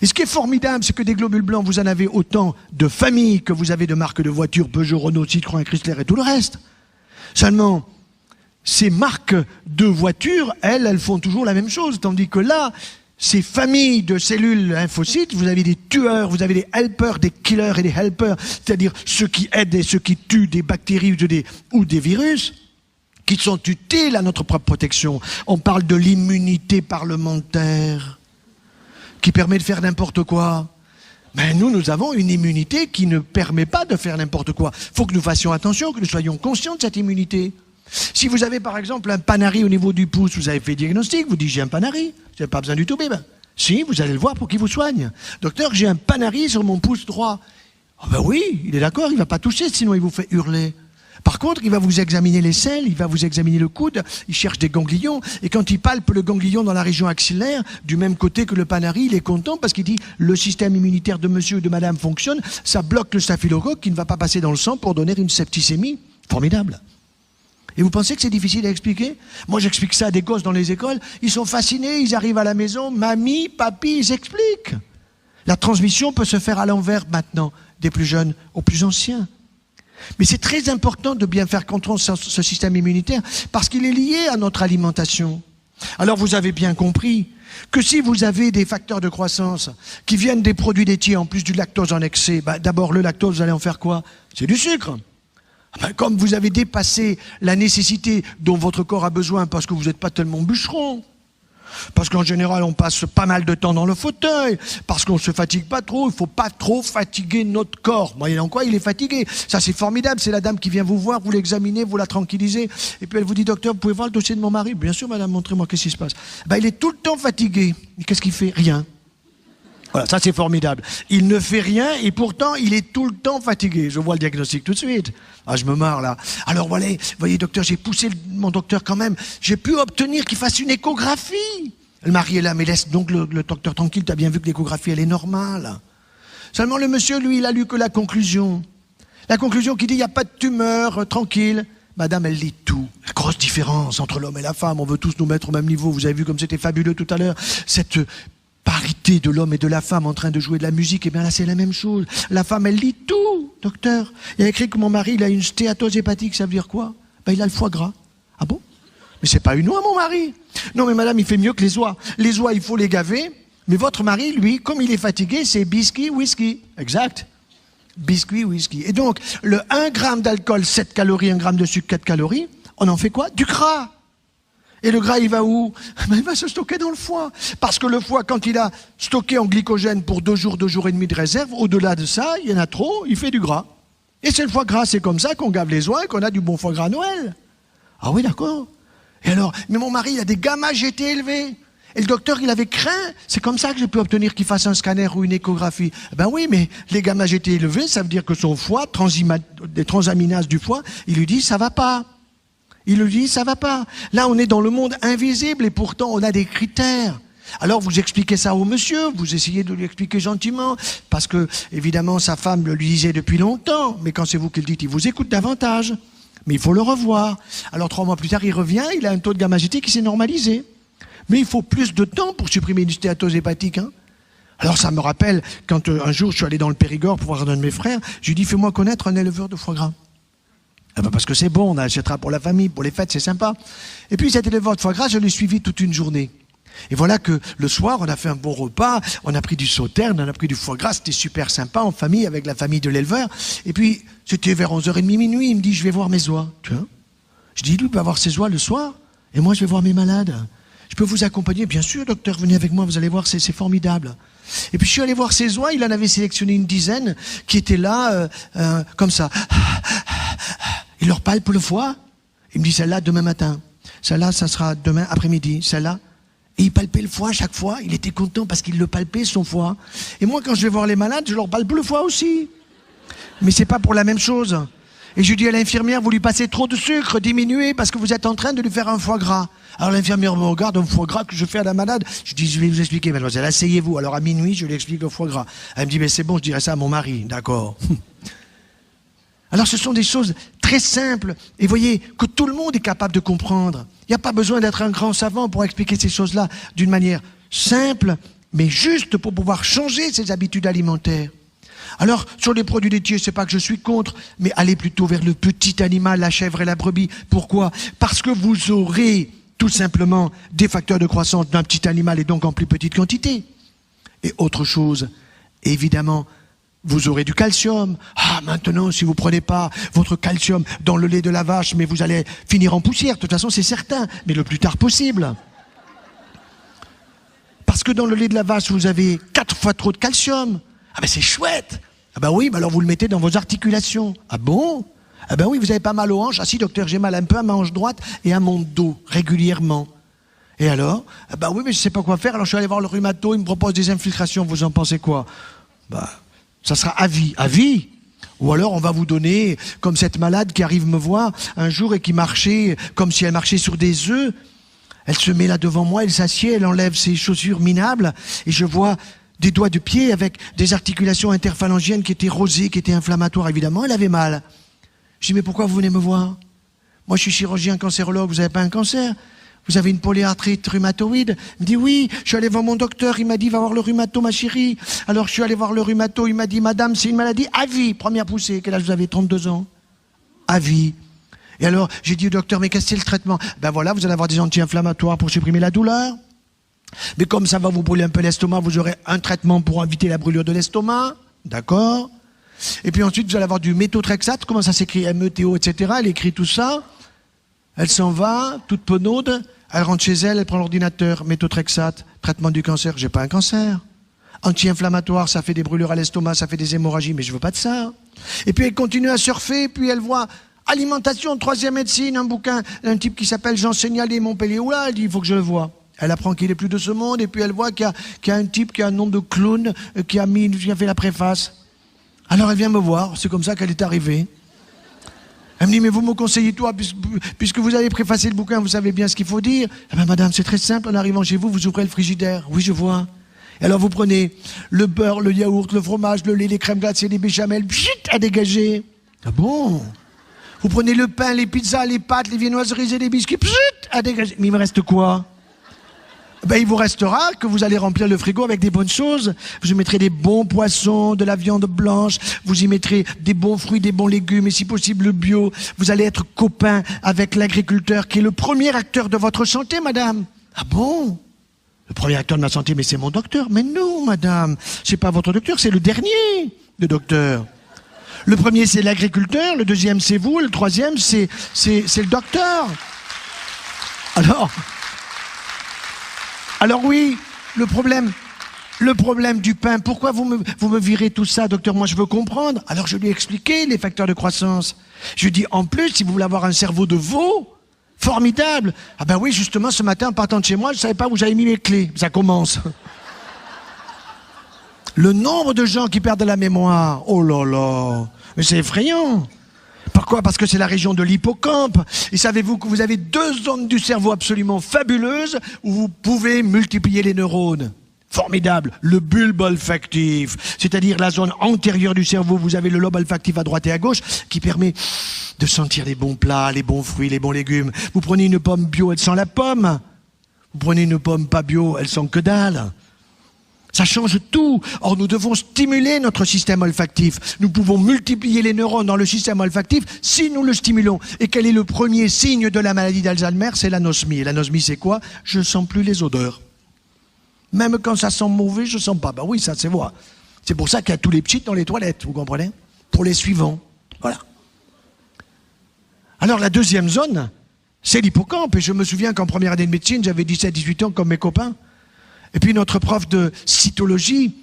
Et ce qui est formidable, c'est que des globules blancs, vous en avez autant de familles que vous avez de marques de voitures, Peugeot, Renault, Citroën, Chrysler et tout le reste. Seulement, ces marques de voitures, elles font toujours la même chose. Tandis que là, ces familles de cellules lymphocytes, vous avez des tueurs, vous avez des helpers, des killers et des helpers, c'est-à-dire ceux qui aident et ceux qui tuent des bactéries ou des virus, qui sont utiles à notre propre protection. On parle de l'immunité parlementaire, qui permet de faire n'importe quoi. Mais nous avons une immunité qui ne permet pas de faire n'importe quoi. Il faut que nous fassions attention, que nous soyons conscients de cette immunité. Si vous avez par exemple un panari au niveau du pouce, vous avez fait diagnostic, vous dites j'ai un panari, vous n'avez pas besoin du tout, ben si, vous allez le voir pour qu'il vous soigne. Docteur, j'ai un panari sur mon pouce droit. Oh ben oui, il est d'accord, il ne va pas toucher, sinon il vous fait hurler. Par contre, il va vous examiner les selles, il va vous examiner le coude, il cherche des ganglions, et quand il palpe le ganglion dans la région axillaire, du même côté que le panari, il est content parce qu'il dit le système immunitaire de monsieur ou de madame fonctionne, ça bloque le staphylocoque qui ne va pas passer dans le sang pour donner une septicémie. Formidable. Et vous pensez que c'est difficile à expliquer? Moi, j'explique ça à des gosses dans les écoles. Ils sont fascinés, ils arrivent à la maison, mamie, papy, ils expliquent. La transmission peut se faire à l'envers maintenant, des plus jeunes aux plus anciens. Mais c'est très important de bien faire comprendre ce système immunitaire parce qu'il est lié à notre alimentation. Alors vous avez bien compris que si vous avez des facteurs de croissance qui viennent des produits laitiers en plus du lactose en excès, d'abord le lactose, vous allez en faire quoi? C'est du sucre. Comme vous avez dépassé la nécessité dont votre corps a besoin parce que vous n'êtes pas tellement bûcheron, parce qu'en général on passe pas mal de temps dans le fauteuil, parce qu'on ne se fatigue pas trop, il ne faut pas trop fatiguer notre corps. Moyennant quoi il est fatigué. Ça c'est formidable, c'est la dame qui vient vous voir, vous l'examinez, vous la tranquillisez, et puis elle vous dit docteur, vous pouvez voir le dossier de mon mari? Bien sûr madame, montrez-moi qu'est-ce qui se passe. Il est tout le temps fatigué. Et qu'est-ce qu'il fait? Rien. Voilà, ça c'est formidable. Il ne fait rien et pourtant il est tout le temps fatigué. Je vois le diagnostic tout de suite. Ah, je me marre là. Alors voilà, voyez docteur, j'ai poussé mon docteur quand même. J'ai pu obtenir qu'il fasse une échographie. Le mari est là, mais laisse donc le docteur tranquille, tu as bien vu que l'échographie elle est normale. Seulement le monsieur, lui, il a lu que la conclusion. La conclusion qui dit il n'y a pas de tumeur, tranquille. Madame, elle lit tout. La grosse différence entre l'homme et la femme, on veut tous nous mettre au même niveau. Vous avez vu comme c'était fabuleux tout à l'heure. Cette parité de l'homme et de la femme en train de jouer de la musique, et bien là c'est la même chose. La femme elle lit tout, docteur. Il y a écrit que mon mari il a une stéatose hépatique, ça veut dire quoi? Il a le foie gras. Ah bon? Mais c'est pas une oie mon mari. Non mais madame il fait mieux que les oies. Les oies il faut les gaver, mais votre mari lui, comme il est fatigué, c'est biscuit, whisky. Exact. Biscuit, whisky. Et donc le 1 gramme d'alcool, 7 calories, 1 gramme de sucre, 4 calories, on en fait quoi? Du gras. Et le gras, il va où? Il va se stocker dans le foie. Parce que le foie, quand il a stocké en glycogène pour 2 jours, 2 jours et demi de réserve, au-delà de ça, il y en a trop, il fait du gras. Et c'est le foie gras, c'est comme ça qu'on gave les oies et qu'on a du bon foie gras à Noël. Ah oui, d'accord. Et alors, mais mon mari, il a des gamma-GT élevés. Et le docteur, il avait craint. C'est comme ça que j'ai pu obtenir qu'il fasse un scanner ou une échographie. Ben oui, mais les gamma-GT élevés, ça veut dire que son foie, des transaminases du foie, il lui dit, ça va pas. Il lui dit, ça va pas. Là, on est dans le monde invisible et pourtant on a des critères. Alors vous expliquez ça au monsieur, vous essayez de lui expliquer gentiment, parce que évidemment sa femme le lui disait depuis longtemps, mais quand c'est vous qui le dites, il vous écoute davantage. Mais il faut le revoir. Alors 3 mois plus tard, il revient, il a un taux de gamma-GT qui s'est normalisé. Mais il faut plus de temps pour supprimer une stéatose hépatique. Alors ça me rappelle, quand un jour je suis allé dans le Périgord pour voir un de mes frères, je lui ai dit, fais-moi connaître un éleveur de foie gras. Ah ben parce que c'est bon, on achètera pour la famille, pour les fêtes, c'est sympa. Et puis cet éleveur de foie gras, je l'ai suivi toute une journée. Et voilà que le soir, on a fait un bon repas, on a pris du sauterne, on a pris du foie gras, c'était super sympa en famille, avec la famille de l'éleveur. Et puis, c'était vers 11h30, minuit, il me dit, je vais voir mes oies. Tu vois ? Je dis, lui, il va voir ses oies le soir, et moi, je vais voir mes malades. Je peux vous accompagner? Bien sûr, docteur, venez avec moi, vous allez voir, c'est formidable. Et puis, je suis allé voir ses oies, il en avait sélectionné une dizaine, qui étaient là, comme ça. Il leur palpe le foie. Il me dit, celle-là, demain matin. Celle-là, ça sera demain après-midi. Celle-là. Et il palpait le foie chaque fois. Il était content parce qu'il le palpait, son foie. Et moi, quand je vais voir les malades, je leur palpe le foie aussi. Mais c'est pas pour la même chose. Et je dis à l'infirmière, vous lui passez trop de sucre, diminuez, parce que vous êtes en train de lui faire un foie gras. Alors l'infirmière me regarde, un foie gras que je fais à la malade. Je dis, je vais vous expliquer, mademoiselle, asseyez-vous. Alors à minuit, je lui explique le foie gras. Elle me dit, mais c'est bon, je dirai ça à mon mari. D'accord. Alors ce sont des choses très simples. Et voyez que tout le monde est capable de comprendre. Il n'y a pas besoin d'être un grand savant pour expliquer ces choses-là d'une manière simple, mais juste pour pouvoir changer ses habitudes alimentaires. Alors, sur les produits laitiers, c'est pas que je suis contre, mais allez plutôt vers le petit animal, la chèvre et la brebis. Pourquoi? Parce que vous aurez tout simplement des facteurs de croissance d'un petit animal et donc en plus petite quantité. Et autre chose, évidemment, vous aurez du calcium. Ah, maintenant, si vous prenez pas votre calcium dans le lait de la vache, mais vous allez finir en poussière. De toute façon, c'est certain, mais le plus tard possible. Parce que dans le lait de la vache, vous avez 4 fois trop de calcium. Ah ben c'est chouette. Ah ben oui, ben alors vous le mettez dans vos articulations. Ah bon? Ah ben oui, vous avez pas mal aux hanches. Ah si, docteur, j'ai mal un peu à ma hanche droite et à mon dos, régulièrement. Et alors? Ah ben oui, mais je sais pas quoi faire. Alors je suis allé voir le rhumato, il me propose des infiltrations. Vous en pensez quoi? Ben, ça sera à vie. À vie? Ou alors on va vous donner, comme cette malade qui arrive me voir un jour et qui marchait comme si elle marchait sur des œufs. Elle se met là devant moi, elle s'assied, elle enlève ses chaussures minables et je vois des doigts de pied avec des articulations interphalangiennes qui étaient rosées, qui étaient inflammatoires. Évidemment, elle avait mal. Je dis, mais pourquoi vous venez me voir? Moi, je suis chirurgien cancérologue, vous n'avez pas un cancer? Vous avez une polyarthrite rhumatoïde? Il me dit, oui, je suis allé voir mon docteur, il m'a dit, va voir le rhumato, ma chérie. Alors, je suis allé voir le rhumato, il m'a dit, madame, c'est une maladie à vie. Première poussée, quel âge vous avez? 32 ans. À vie. Et alors, j'ai dit au docteur, mais qu'est-ce que c'est le traitement? Ben voilà, vous allez avoir des anti-inflammatoires pour supprimer la douleur. Mais comme ça va vous brûler un peu l'estomac, vous aurez un traitement pour éviter la brûlure de l'estomac. D'accord? Et puis ensuite, vous allez avoir du méthotrexate. Comment ça s'écrit? M-E-T-O, etc. Elle écrit tout ça. Elle s'en va, toute penaude. Elle rentre chez elle, elle prend l'ordinateur. Méthotrexate, traitement du cancer. J'ai pas un cancer. Anti-inflammatoire, ça fait des brûlures à l'estomac, ça fait des hémorragies, mais je veux pas de ça. Et puis elle continue à surfer, puis elle voit alimentation, 3e médecine, un bouquin, un type qui s'appelle Jean Seignalé, Montpellier. Oula, elle dit, il faut que je le voie. Elle apprend qu'il est plus de ce monde, et puis elle voit qu'il y a un type qui a un nom de clown, qui a fait la préface. Alors elle vient me voir, c'est comme ça qu'elle est arrivée. Elle me dit, mais vous me conseillez toi, puisque vous avez préfacé le bouquin, vous savez bien ce qu'il faut dire. Eh bien, madame, c'est très simple, en arrivant chez vous, vous ouvrez le frigidaire. Oui, je vois. Et alors vous prenez le beurre, le yaourt, le fromage, le lait, les crèmes glacées, les béchamels, pchit, à dégager. Ah bon? Vous prenez le pain, les pizzas, les pâtes, les viennoiseries et les biscuits, pchit, à dégager. Mais il me reste quoi? Ben, il vous restera que vous allez remplir le frigo avec des bonnes choses. Vous y mettrez des bons poissons, de la viande blanche, vous y mettrez des bons fruits, des bons légumes, et si possible le bio. Vous allez être copain avec l'agriculteur qui est le premier acteur de votre santé, madame. Ah bon? Le premier acteur de ma santé, mais c'est mon docteur. Mais non, madame, c'est pas votre docteur, c'est le dernier, le docteur. Le premier, c'est l'agriculteur, le deuxième, c'est vous, le troisième, c'est le docteur. Alors oui, le problème du pain, pourquoi vous me virez tout ça, docteur? Moi, je veux comprendre. Alors, je lui ai expliqué les facteurs de croissance. Je lui ai dit, en plus, si vous voulez avoir un cerveau de veau, formidable. Ah ben oui, justement, ce matin, en partant de chez moi, je ne savais pas où j'avais mis mes clés. Ça commence. Le nombre de gens qui perdent la mémoire, oh là là, mais c'est effrayant. Pourquoi? Parce que c'est la région de l'hippocampe. Et savez-vous que vous avez 2 zones du cerveau absolument fabuleuses où vous pouvez multiplier les neurones? Formidable. Le bulbe olfactif, c'est-à-dire la zone antérieure du cerveau. Vous avez le lobe olfactif à droite et à gauche qui permet de sentir les bons plats, les bons fruits, les bons légumes. Vous prenez une pomme bio, elle sent la pomme. Vous prenez une pomme pas bio, elle sent que dalle. Ça change tout. Or, nous devons stimuler notre système olfactif. Nous pouvons multiplier les neurones dans le système olfactif si nous le stimulons. Et quel est le premier signe de la maladie d'Alzheimer? C'est l'anosmie. Et l'anosmie, c'est quoi? Je ne sens plus les odeurs. Même quand ça sent mauvais, je ne sens pas. Ben oui, ça, c'est vrai. C'est pour ça qu'il y a tous les petits dans les toilettes, vous comprenez? Pour les suivants. Voilà. Alors, la deuxième zone, c'est l'hippocampe. Et je me souviens qu'en première année de médecine, j'avais 17-18 ans comme mes copains. Et puis notre prof de cytologie,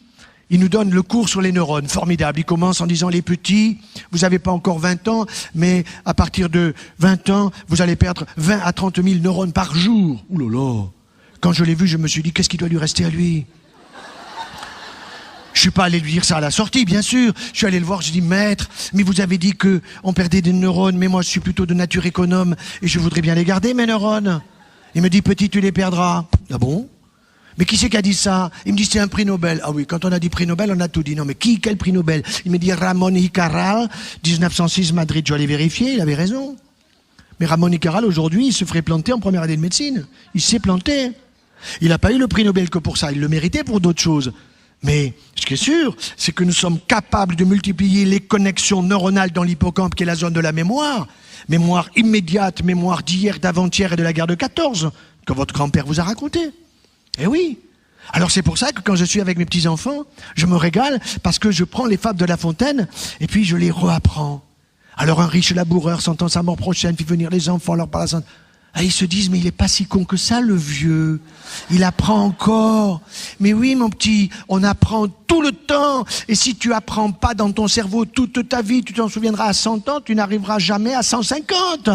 il nous donne le cours sur les neurones. Formidable. Il commence en disant, les petits, vous n'avez pas encore 20 ans, mais à partir de 20 ans, vous allez perdre 20 à 30 000 neurones par jour. Ouh là là. Quand je l'ai vu, je me suis dit, qu'est-ce qui doit lui rester à lui? Je suis pas allé lui dire ça à la sortie, bien sûr. Je suis allé le voir, je dis, maître, mais vous avez dit qu'on perdait des neurones, mais moi je suis plutôt de nature économe et je voudrais bien les garder, mes neurones. Il me dit, petit, tu les perdras. Ah bon? Mais qui c'est qui a dit ça? Il me dit, c'est un prix Nobel. Ah oui, quand on a dit prix Nobel, on a tout dit. Non, mais quel prix Nobel? Il me dit, Ramón y Cajal, 1906, Madrid. Je vais aller vérifier, il avait raison. Mais Ramón y Cajal, aujourd'hui, il se ferait planter en première année de médecine. Il s'est planté. Il n'a pas eu le prix Nobel que pour ça. Il le méritait pour d'autres choses. Mais ce qui est sûr, c'est que nous sommes capables de multiplier les connexions neuronales dans l'hippocampe, qui est la zone de la mémoire. Mémoire immédiate, mémoire d'hier, d'avant-hier et de la guerre de 14, que votre grand-père vous a raconté. Eh oui. Alors c'est pour ça que quand je suis avec mes petits-enfants, je me régale parce que je prends les fables de La Fontaine et puis je les réapprends. Alors un riche laboureur sentant sa mort prochaine fit venir les enfants, leur parlant. Ah, ils se disent, mais il est pas si con que ça, le vieux. Il apprend encore. Mais oui, mon petit, on apprend tout le temps. Et si tu apprends pas dans ton cerveau toute ta vie, tu t'en souviendras à 100 ans, tu n'arriveras jamais à 150.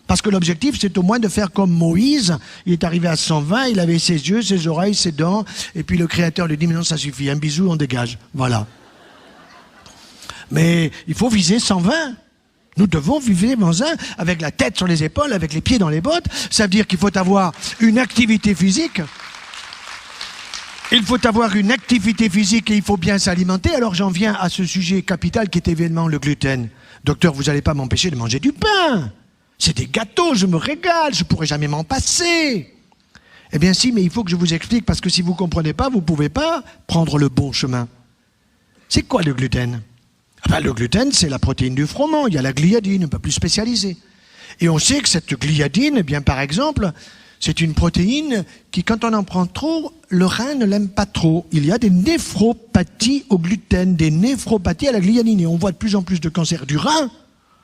Parce que l'objectif, c'est au moins de faire comme Moïse. Il est arrivé à 120, il avait ses yeux, ses oreilles, ses dents. Et puis le Créateur lui dit, mais non, ça suffit, un bisou, on dégage. Voilà. Mais il faut viser 120. Nous devons vivre dans un, avec la tête sur les épaules, avec les pieds dans les bottes. Ça veut dire qu'il faut avoir une activité physique. Il faut avoir une activité physique et il faut bien s'alimenter. Alors j'en viens à ce sujet capital qui est évidemment le gluten. Docteur, vous n'allez pas m'empêcher de manger du pain. C'est des gâteaux, je me régale, je ne pourrai jamais m'en passer. Eh bien si, mais il faut que je vous explique, parce que si vous ne comprenez pas, vous ne pouvez pas prendre le bon chemin. C'est quoi le gluten? Le gluten, c'est la protéine du froment. Il y a la gliadine, un peu plus spécialisée. Et on sait que cette gliadine, eh bien, par exemple, c'est une protéine qui, quand on en prend trop, le rein ne l'aime pas trop. Il y a des néphropathies au gluten, des néphropathies à la gliadine. Et on voit de plus en plus de cancers du rein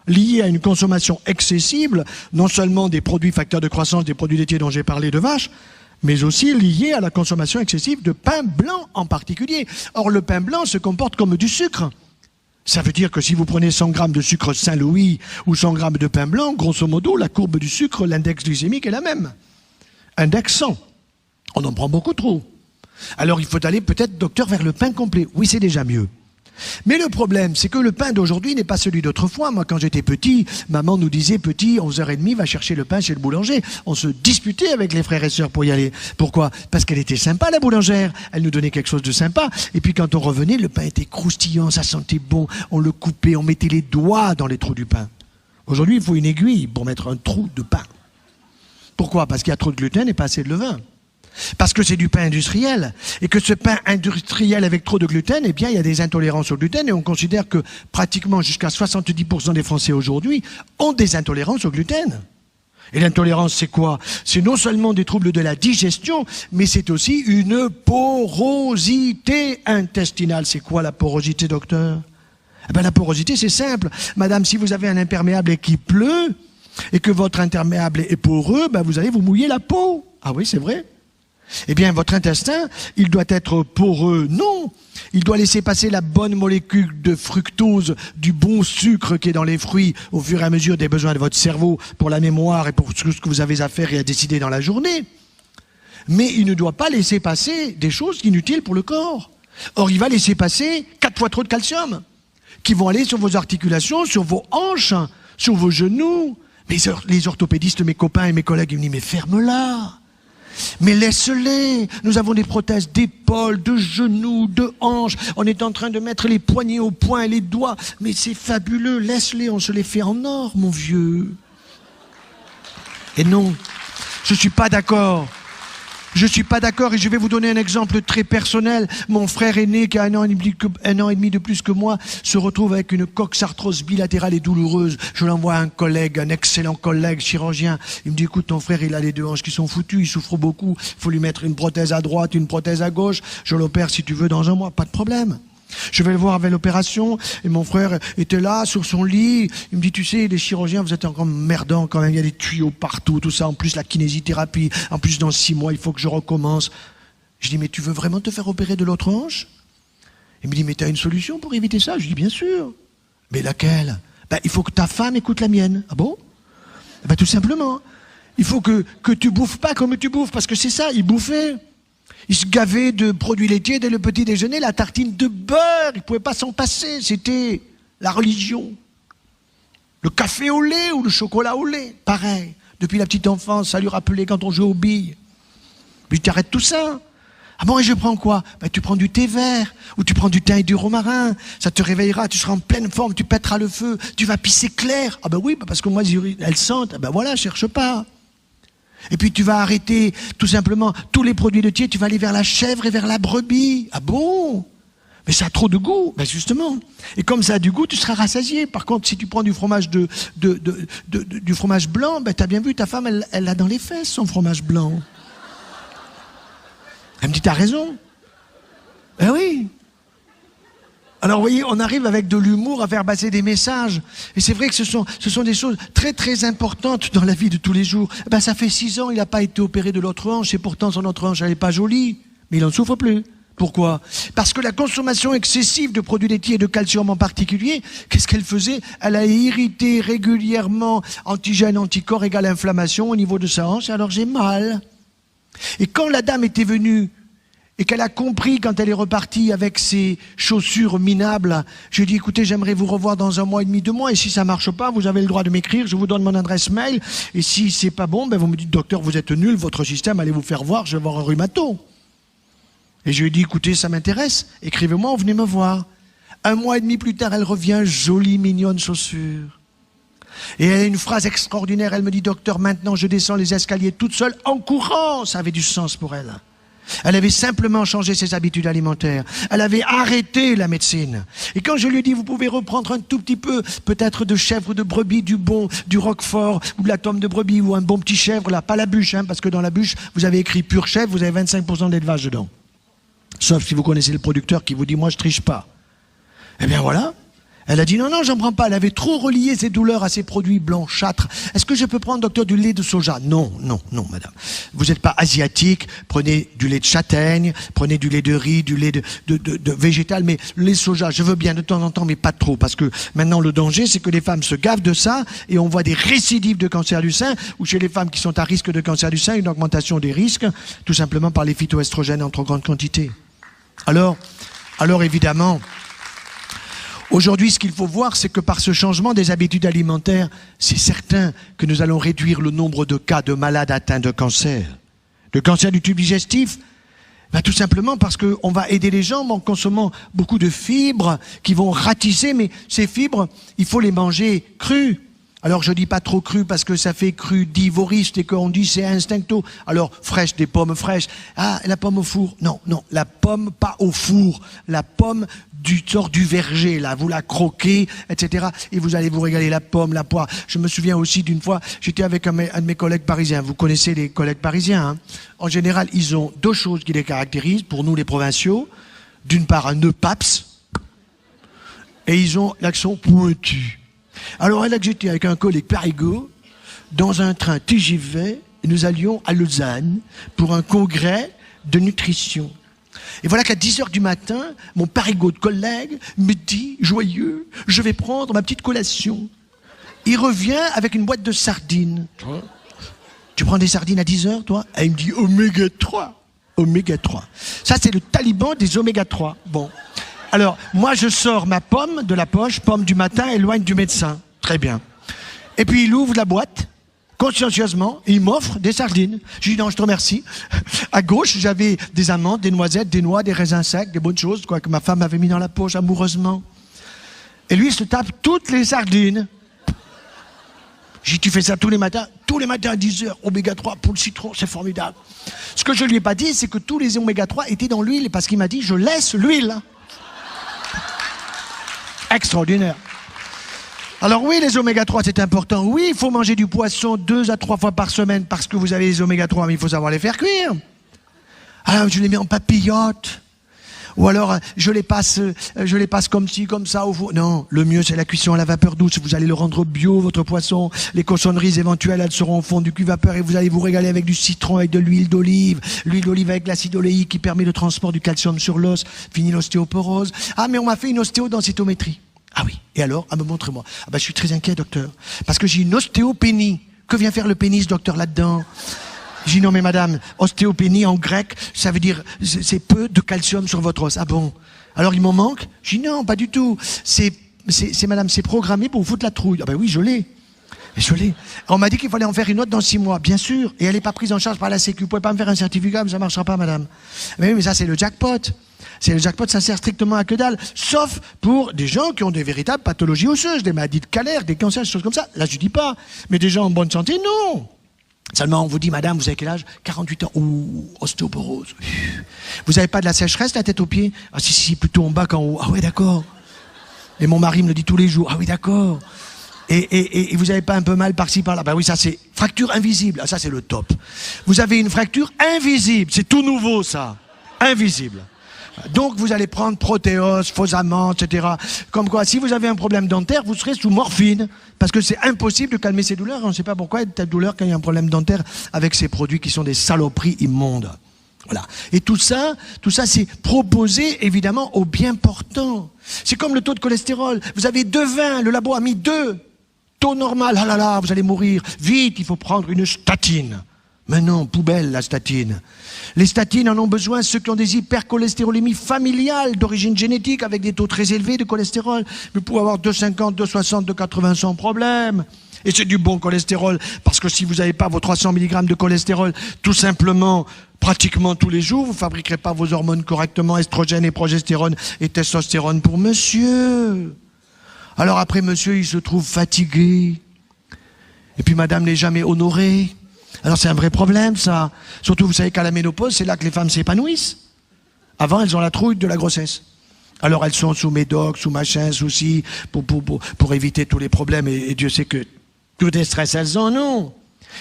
liés à une consommation excessive, non seulement des produits facteurs de croissance, des produits laitiers dont j'ai parlé de vaches, mais aussi liés à la consommation excessive de pain blanc en particulier. Or, le pain blanc se comporte comme du sucre. Ça veut dire que si vous prenez 100 grammes de sucre Saint-Louis ou 100 grammes de pain blanc, grosso modo, la courbe du sucre, l'index glycémique est la même. Index 100. On en prend beaucoup trop. Alors il faut aller peut-être, docteur, vers le pain complet. Oui, c'est déjà mieux. Mais le problème, c'est que le pain d'aujourd'hui n'est pas celui d'autrefois. Moi, quand j'étais petit, maman nous disait, petit, 11h30, va chercher le pain chez le boulanger. On se disputait avec les frères et sœurs pour y aller. Pourquoi? Parce qu'elle était sympa, la boulangère. Elle nous donnait quelque chose de sympa. Et puis quand on revenait, le pain était croustillant, ça sentait bon. On le coupait, on mettait les doigts dans les trous du pain. Aujourd'hui, il faut une aiguille pour mettre un trou de pain. Pourquoi? Parce qu'il y a trop de gluten et pas assez de levain. Parce que c'est du pain industriel. Et que ce pain industriel avec trop de gluten, eh bien, il y a des intolérances au gluten. Et on considère que pratiquement jusqu'à 70% des Français aujourd'hui ont des intolérances au gluten. Et l'intolérance, c'est quoi? C'est non seulement des troubles de la digestion, mais c'est aussi une porosité intestinale. C'est quoi la porosité, docteur? Eh bien, la porosité, c'est simple. Madame, si vous avez un imperméable et qu'il pleut, et que votre imperméable est poreux, ben vous allez vous mouiller la peau. Ah oui, c'est vrai. Eh bien, votre intestin, il doit être poreux. Non, il doit laisser passer la bonne molécule de fructose, du bon sucre qui est dans les fruits, au fur et à mesure des besoins de votre cerveau, pour la mémoire et pour tout ce que vous avez à faire et à décider dans la journée. Mais il ne doit pas laisser passer des choses inutiles pour le corps. Or, il va laisser passer 4 fois trop de calcium. qui vont aller sur vos articulations, sur vos hanches, sur vos genoux. Mais les orthopédistes, mes copains et mes collègues, ils me disent, mais ferme-la. Mais laisse-les. Nous avons des prothèses d'épaules, de genoux, de hanches. On est en train de mettre les poignets au point et les doigts. Mais c'est fabuleux. Laisse-les, on se les fait en or, mon vieux. Et non, je suis pas d'accord. Je suis pas d'accord et je vais vous donner un exemple très personnel. Mon frère aîné, qui a un an et demi de plus que moi, se retrouve avec une coxarthrose bilatérale et douloureuse. Je l'envoie à un collègue, un excellent collègue chirurgien. Il me dit, écoute, ton frère, il a les deux hanches qui sont foutues, il souffre beaucoup. Il faut lui mettre une prothèse à droite, une prothèse à gauche. Je l'opère si tu veux dans un mois, pas de problème. Je vais le voir avec l'opération et mon frère était là sur son lit. Il me dit, tu sais, les chirurgiens, vous êtes encore merdants quand même. Il y a des tuyaux partout, tout ça. En plus, la kinésithérapie. En plus, dans 6 mois, il faut que je recommence. Je dis, mais tu veux vraiment te faire opérer de l'autre hanche? Il me dit, mais tu as une solution pour éviter ça? Je dis, bien sûr. Mais laquelle? Il faut que ta femme écoute la mienne. Ah bon? Tout simplement. Il faut que tu bouffes pas comme tu bouffes. Parce que c'est ça, il bouffait. Il se gavait de produits laitiers dès le petit déjeuner, la tartine de beurre, il ne pouvait pas s'en passer, c'était la religion. Le café au lait ou le chocolat au lait, pareil. Depuis la petite enfance, ça lui rappelait quand on jouait aux billes. Puis tu arrêtes tout ça. Ah bon, et je prends quoi? Tu prends du thé vert, ou tu prends du thym et du romarin, ça te réveillera, tu seras en pleine forme, tu pèteras le feu, tu vas pisser clair. Ah oui, parce que moi, elles sentent, voilà, cherche pas. Et puis tu vas arrêter tout simplement tous les produits laitiers, tu vas aller vers la chèvre et vers la brebis. Ah bon? Mais ça a trop de goût, justement. Et comme ça a du goût, tu seras rassasié. Par contre, si tu prends du fromage du fromage blanc, t'as bien vu, ta femme, elle a dans les fesses son fromage blanc. Elle me dit, t'as raison. Ben oui. Alors, vous voyez, on arrive avec de l'humour à faire passer des messages. Et c'est vrai que ce sont des choses très, très importantes dans la vie de tous les jours. Ça fait 6 ans, il n'a pas été opéré de l'autre hanche, et pourtant son autre hanche, elle n'est pas jolie. Mais il n'en souffre plus. Pourquoi? Parce que la consommation excessive de produits laitiers et de calcium en particulier, qu'est-ce qu'elle faisait? Elle a irrité régulièrement antigène, anticorps égale inflammation au niveau de sa hanche, alors j'ai mal. Et quand la dame était venue, et qu'elle a compris quand elle est repartie avec ses chaussures minables, je lui ai dit, écoutez, j'aimerais vous revoir dans 1 mois et demi, 2 mois, et si ça marche pas, vous avez le droit de m'écrire, je vous donne mon adresse mail, et si c'est pas bon, vous me dites, docteur, vous êtes nul, votre système, allez vous faire voir, je vais voir un rhumato. Et je lui ai dit, écoutez, ça m'intéresse, écrivez-moi, venez me voir. 1 mois et demi plus tard, elle revient, jolie, mignonne chaussure. Et elle a une phrase extraordinaire, elle me dit, docteur, maintenant je descends les escaliers toute seule, en courant, ça avait du sens pour elle. Elle avait simplement changé ses habitudes alimentaires. Elle avait arrêté la médecine. Et quand je lui ai dit, vous pouvez reprendre un tout petit peu, peut-être de chèvre ou de brebis, du roquefort, ou de la tome de brebis, ou un bon petit chèvre, là, pas la bûche, parce que dans la bûche, vous avez écrit pure chèvre, vous avez 25% d'élevage dedans. Sauf si vous connaissez le producteur qui vous dit, moi je triche pas. Eh bien voilà. Elle a dit non, j'en prends pas. Elle avait trop relié ses douleurs à ses produits blanchâtres. Est-ce que je peux prendre, docteur, du lait de soja? Non, madame. Vous n'êtes pas asiatique. Prenez du lait de châtaigne, prenez du lait de riz, du lait de végétal. Mais le lait de soja, je veux bien de temps en temps, mais pas trop. Parce que maintenant, le danger, c'est que les femmes se gavent de ça et on voit des récidives de cancer du sein, ou chez les femmes qui sont à risque de cancer du sein, une augmentation des risques, tout simplement par les phytoestrogènes en trop grande quantité. Alors évidemment, aujourd'hui, ce qu'il faut voir, c'est que par ce changement des habitudes alimentaires, c'est certain que nous allons réduire le nombre de cas de malades atteints de cancer. De cancer du tube digestif, tout simplement parce qu'on va aider les gens en consommant beaucoup de fibres qui vont ratisser, mais ces fibres, il faut les manger crues. Alors je dis pas trop cru parce que ça fait crudivoriste et qu'on dit c'est instincto. Alors fraîche, des pommes fraîches. Ah, la pomme au four. Non, la pomme pas au four. La pomme sort du verger, là. Vous la croquez, etc. Et vous allez vous régaler, la pomme, la poire. Je me souviens aussi d'une fois, j'étais avec un de mes collègues parisiens. Vous connaissez les collègues parisiens, hein? En général, ils ont 2 choses qui les caractérisent, pour nous les provinciaux. D'une part, un nœud paps. Et ils ont l'accent pointu. Alors là que j'étais avec un collègue Parigot, dans un train TGV, et nous allions à Lausanne pour un congrès de nutrition. Et voilà qu'à 10h du matin, mon Parigot de collègue me dit, joyeux, je vais prendre ma petite collation. Il revient avec une boîte de sardines. Tu prends des sardines à 10h, toi? Et il me dit, oméga 3. Oméga 3. Ça, c'est le taliban des oméga 3. Bon. Alors, moi, je sors ma pomme de la poche, pomme du matin, éloigne du médecin. Très bien. Et puis, il ouvre la boîte, consciencieusement, et il m'offre des sardines. Je dis non, je te remercie. À gauche, j'avais des amandes, des noisettes, des noix, des raisins secs, des bonnes choses, quoi, que ma femme avait mis dans la poche amoureusement. Et lui, il se tape toutes les sardines. J'ai dit, tu fais ça tous les matins à 10h, oméga 3 pour le citron, c'est formidable. Ce que je lui ai pas dit, c'est que tous les oméga 3 étaient dans l'huile, parce qu'il m'a dit, je laisse l'huile. Extraordinaire. Alors oui, les oméga 3, c'est important. Oui, il faut manger du poisson 2 à 3 fois par semaine parce que vous avez les oméga 3, mais il faut savoir les faire cuire. Alors je les mets en papillote. Ou alors je les passe comme ci, comme ça au four. Non, le mieux c'est la cuisson à la vapeur douce. Vous allez le rendre bio, votre poisson. Les cochonneries éventuelles, elles seront au fond du cuve-vapeur et vous allez vous régaler avec du citron, avec de l'huile d'olive. L'huile d'olive avec l'acide oléique qui permet le transport du calcium sur l'os, finit l'ostéoporose. Ah, mais on m'a fait une ostéodensitométrie. Ah oui, et alors? Ah, mais montrez-moi. Ah, je suis très inquiet, docteur. Parce que j'ai une ostéopénie. Que vient faire le pénis, docteur, là-dedans? J'ai dit non, mais madame, ostéopénie en grec, ça veut dire c'est peu de calcium sur votre os. Ah bon? Alors il m'en manque? J'ai dit non, pas du tout. C'est madame, c'est programmé pour vous foutre la trouille. Ah ben oui, je l'ai. Je l'ai. On m'a dit qu'il fallait en faire une autre dans 6 mois, bien sûr. Et elle n'est pas prise en charge par la Sécu. Vous pouvez pas me faire un certificat, mais ça marchera pas, madame. Mais ça, c'est le jackpot. C'est le jackpot, ça sert strictement à que dalle. Sauf pour des gens qui ont des véritables pathologies osseuses, des maladies de Calère, des cancers, des choses comme ça. Là, je dis pas. Mais des gens en bonne santé, non. Seulement, on vous dit, madame, vous avez quel âge? 48 ans. Ouh, ostéoporose. Vous n'avez pas de la sécheresse, la tête aux pieds? Ah si, plutôt en bas qu'en haut. Ah ouais, d'accord. Et mon mari me le dit tous les jours. Ah oui, d'accord. Et vous n'avez pas un peu mal par-ci, par-là? Ben oui, ça c'est fracture invisible. Ah, ça c'est le top. Vous avez une fracture invisible. C'est tout nouveau, ça. Invisible. Donc vous allez prendre protéose, Fosaman, etc. Comme quoi, si vous avez un problème dentaire, vous serez sous morphine. Parce que c'est impossible de calmer ces douleurs. On ne sait pas pourquoi il y a telle douleur quand il y a un problème dentaire avec ces produits qui sont des saloperies immondes. Voilà. Et tout ça, c'est proposé évidemment aux bien portants. C'est comme le taux de cholestérol. Vous avez 2 vins, le labo a mis 2. Taux normal, ah là là, vous allez mourir. Vite, il faut prendre une statine. Mais non, poubelle la statine. Les statines en ont besoin ceux qui ont des hypercholestérolémies familiales d'origine génétique avec des taux très élevés de cholestérol. Vous pouvez avoir 2,50, 2,60, 2,80 sans problème. Et c'est du bon cholestérol parce que si vous n'avez pas vos 300 mg de cholestérol tout simplement, pratiquement tous les jours, vous ne fabriquerez pas vos hormones correctement, estrogène et progestérone et testostérone pour monsieur. Alors après monsieur, il se trouve fatigué. Et puis madame n'est jamais honorée. Alors c'est un vrai problème, ça. Surtout, vous savez qu'à la ménopause, c'est là que les femmes s'épanouissent. Avant, elles ont la trouille de la grossesse. Alors elles sont sous médoc, sous machin, sous ci, pour éviter tous les problèmes. Et Dieu sait que tous les stress, elles en ont.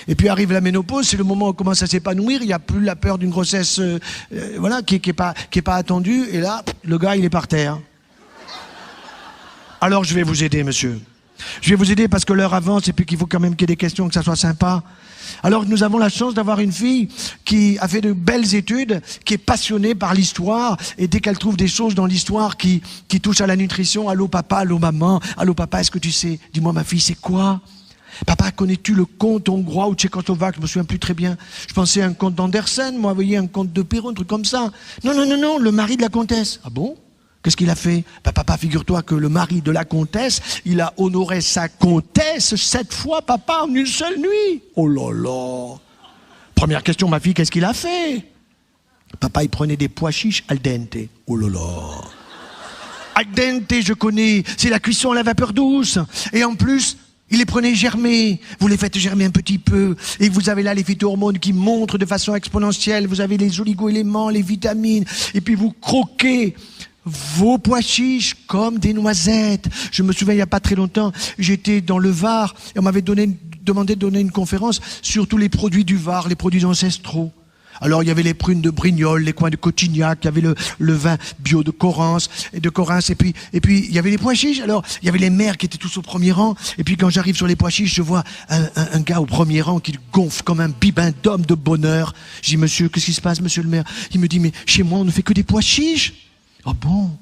Et puis arrive la ménopause, c'est le moment où on commence à s'épanouir. Il n'y a plus la peur d'une grossesse, voilà, qui est pas attendue. Et là, le gars, il est par terre. Alors je vais vous aider, monsieur. Je vais vous aider parce que l'heure avance et puis qu'il faut quand même qu'il y ait des questions, que ça soit sympa. Alors nous avons la chance d'avoir une fille qui a fait de belles études, qui est passionnée par l'histoire, et dès qu'elle trouve des choses dans l'histoire qui touchent à la nutrition, allô papa, allô maman, allô papa, est-ce que tu sais? Dis-moi ma fille, c'est quoi? Papa, connais-tu le conte hongrois ou tchécoslovaque? Je me souviens plus très bien. Je pensais à un conte d'Andersen, moi, vous voyez, un conte de Perrault, un truc comme ça. Non, le mari de la comtesse. Ah bon? Qu'est-ce qu'il a fait? Papa, figure-toi que le mari de la comtesse, il a honoré sa comtesse 7 fois, papa, en une seule nuit. Oh là là. Première question, ma fille, qu'est-ce qu'il a fait? Papa, il prenait des pois chiches al dente. Oh là là. Al dente, je connais, c'est la cuisson à la vapeur douce. Et en plus, il les prenait germer. Vous les faites germer un petit peu. Et vous avez là les phytohormones qui montrent de façon exponentielle. Vous avez les oligo-éléments, les vitamines. Et puis vous croquez vos pois chiches comme des noisettes. Je me souviens, il n'y a pas très longtemps, j'étais dans le Var et on m'avait demandé de donner une conférence sur tous les produits du Var, les produits ancestraux. Alors il y avait les prunes de Brignoles, les coins de Cotignac, il y avait le vin bio de Correns, et puis il y avait les pois chiches. Alors il y avait les maires qui étaient tous au premier rang, et puis quand j'arrive sur les pois chiches, je vois un gars au premier rang qui gonfle comme un bibin d'homme de bonheur. Je dis, monsieur, qu'est-ce qui se passe, monsieur le maire? Il me dit, mais chez moi on ne fait que des pois chiches. Ah bon?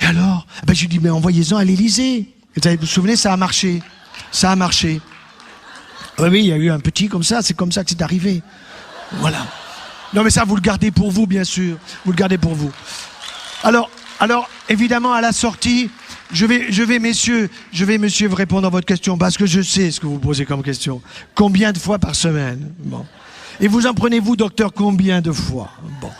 Et alors? Je lui dis, mais envoyez-en à l'Élysée. Vous vous souvenez, ça a marché. Ça a marché. Oui, il y a eu un petit comme ça, c'est comme ça que c'est arrivé. Voilà. Non mais ça, vous le gardez pour vous, bien sûr. Vous le gardez pour vous. Alors, Alors, évidemment, à la sortie, je vais, messieurs, vous répondre à votre question, parce que je sais ce que vous posez comme question. Combien de fois par semaine? Bon. Et vous en prenez, vous, docteur, combien de fois? Bon.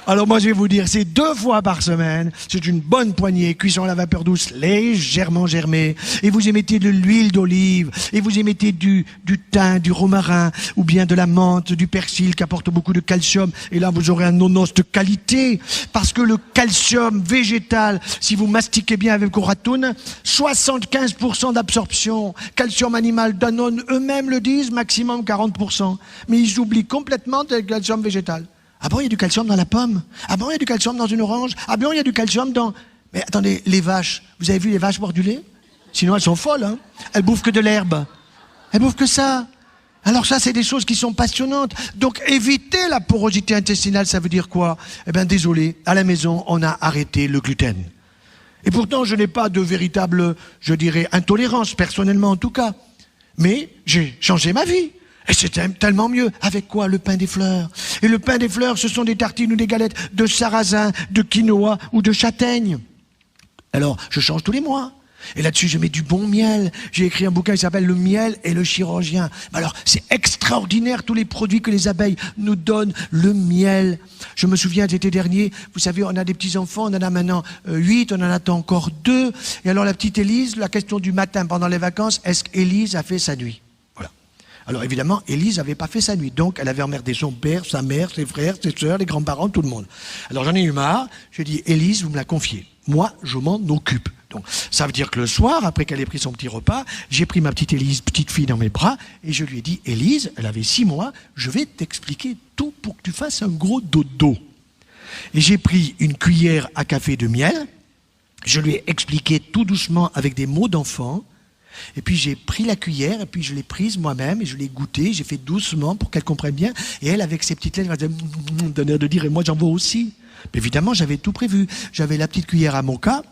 Alors moi, je vais vous dire, c'est 2 fois par semaine. C'est une bonne poignée, cuisson à la vapeur douce, légèrement germée. Et vous y mettez de l'huile d'olive. Et vous y mettez du thym, du romarin, ou bien de la menthe, du persil, qui apporte beaucoup de calcium. Et là, vous aurez un nonos de qualité. Parce que le calcium végétal, si vous mastiquez bien avec Oratoun, 75% d'absorption. Calcium animal, Danone, eux-mêmes le disent, maximum 40%. Mais ils oublient complètement le calcium végétal. Ah bon, il y a du calcium dans la pomme? Ah bon, il y a du calcium dans une orange? Ah bon, il y a du calcium dans... Mais attendez, les vaches, vous avez vu les vaches boire du lait? Sinon, elles sont folles, hein? Elles bouffent que de l'herbe. Elles bouffent que ça. Alors ça, c'est des choses qui sont passionnantes. Donc, éviter la porosité intestinale, ça veut dire quoi? Eh bien, désolé, à la maison, on a arrêté le gluten. Et pourtant, je n'ai pas de véritable, je dirais, intolérance, personnellement en tout cas. Mais j'ai changé ma vie. Et c'est tellement mieux. Avec quoi? Le pain des fleurs. Et le pain des fleurs, ce sont des tartines ou des galettes de sarrasin, de quinoa ou de châtaigne. Alors, je change tous les mois. Et là-dessus, je mets du bon miel. J'ai écrit un bouquin qui s'appelle « Le miel et le chirurgien ». Alors, c'est extraordinaire tous les produits que les abeilles nous donnent. Le miel. Je me souviens d'été dernier, vous savez, on a des petits-enfants, on en a maintenant 8, on en attend encore 2. Et alors, la petite Élise, la question du matin pendant les vacances, est-ce qu'Élise a fait sa nuit? Alors évidemment, Élise n'avait pas fait sa nuit, donc elle avait emmerdé son père, sa mère, ses frères, ses sœurs, les grands-parents, tout le monde. Alors j'en ai eu marre, j'ai dit, Élise, vous me la confiez. Moi, je m'en occupe. Donc ça veut dire que le soir, après qu'elle ait pris son petit repas, j'ai pris ma petite Élise, petite fille dans mes bras, et je lui ai dit, Élise, elle avait 6 mois, je vais t'expliquer tout pour que tu fasses un gros dodo. Et j'ai pris une cuillère à café de miel, je lui ai expliqué tout doucement avec des mots d'enfant. Et puis j'ai pris la cuillère, et puis je l'ai prise moi-même, et je l'ai goûtée, j'ai fait doucement pour qu'elle comprenne bien. Et elle, avec ses petites lèvres, elle donnait de dire, et moi j'en veux aussi. Mais évidemment, j'avais tout prévu. J'avais la petite cuillère à moka,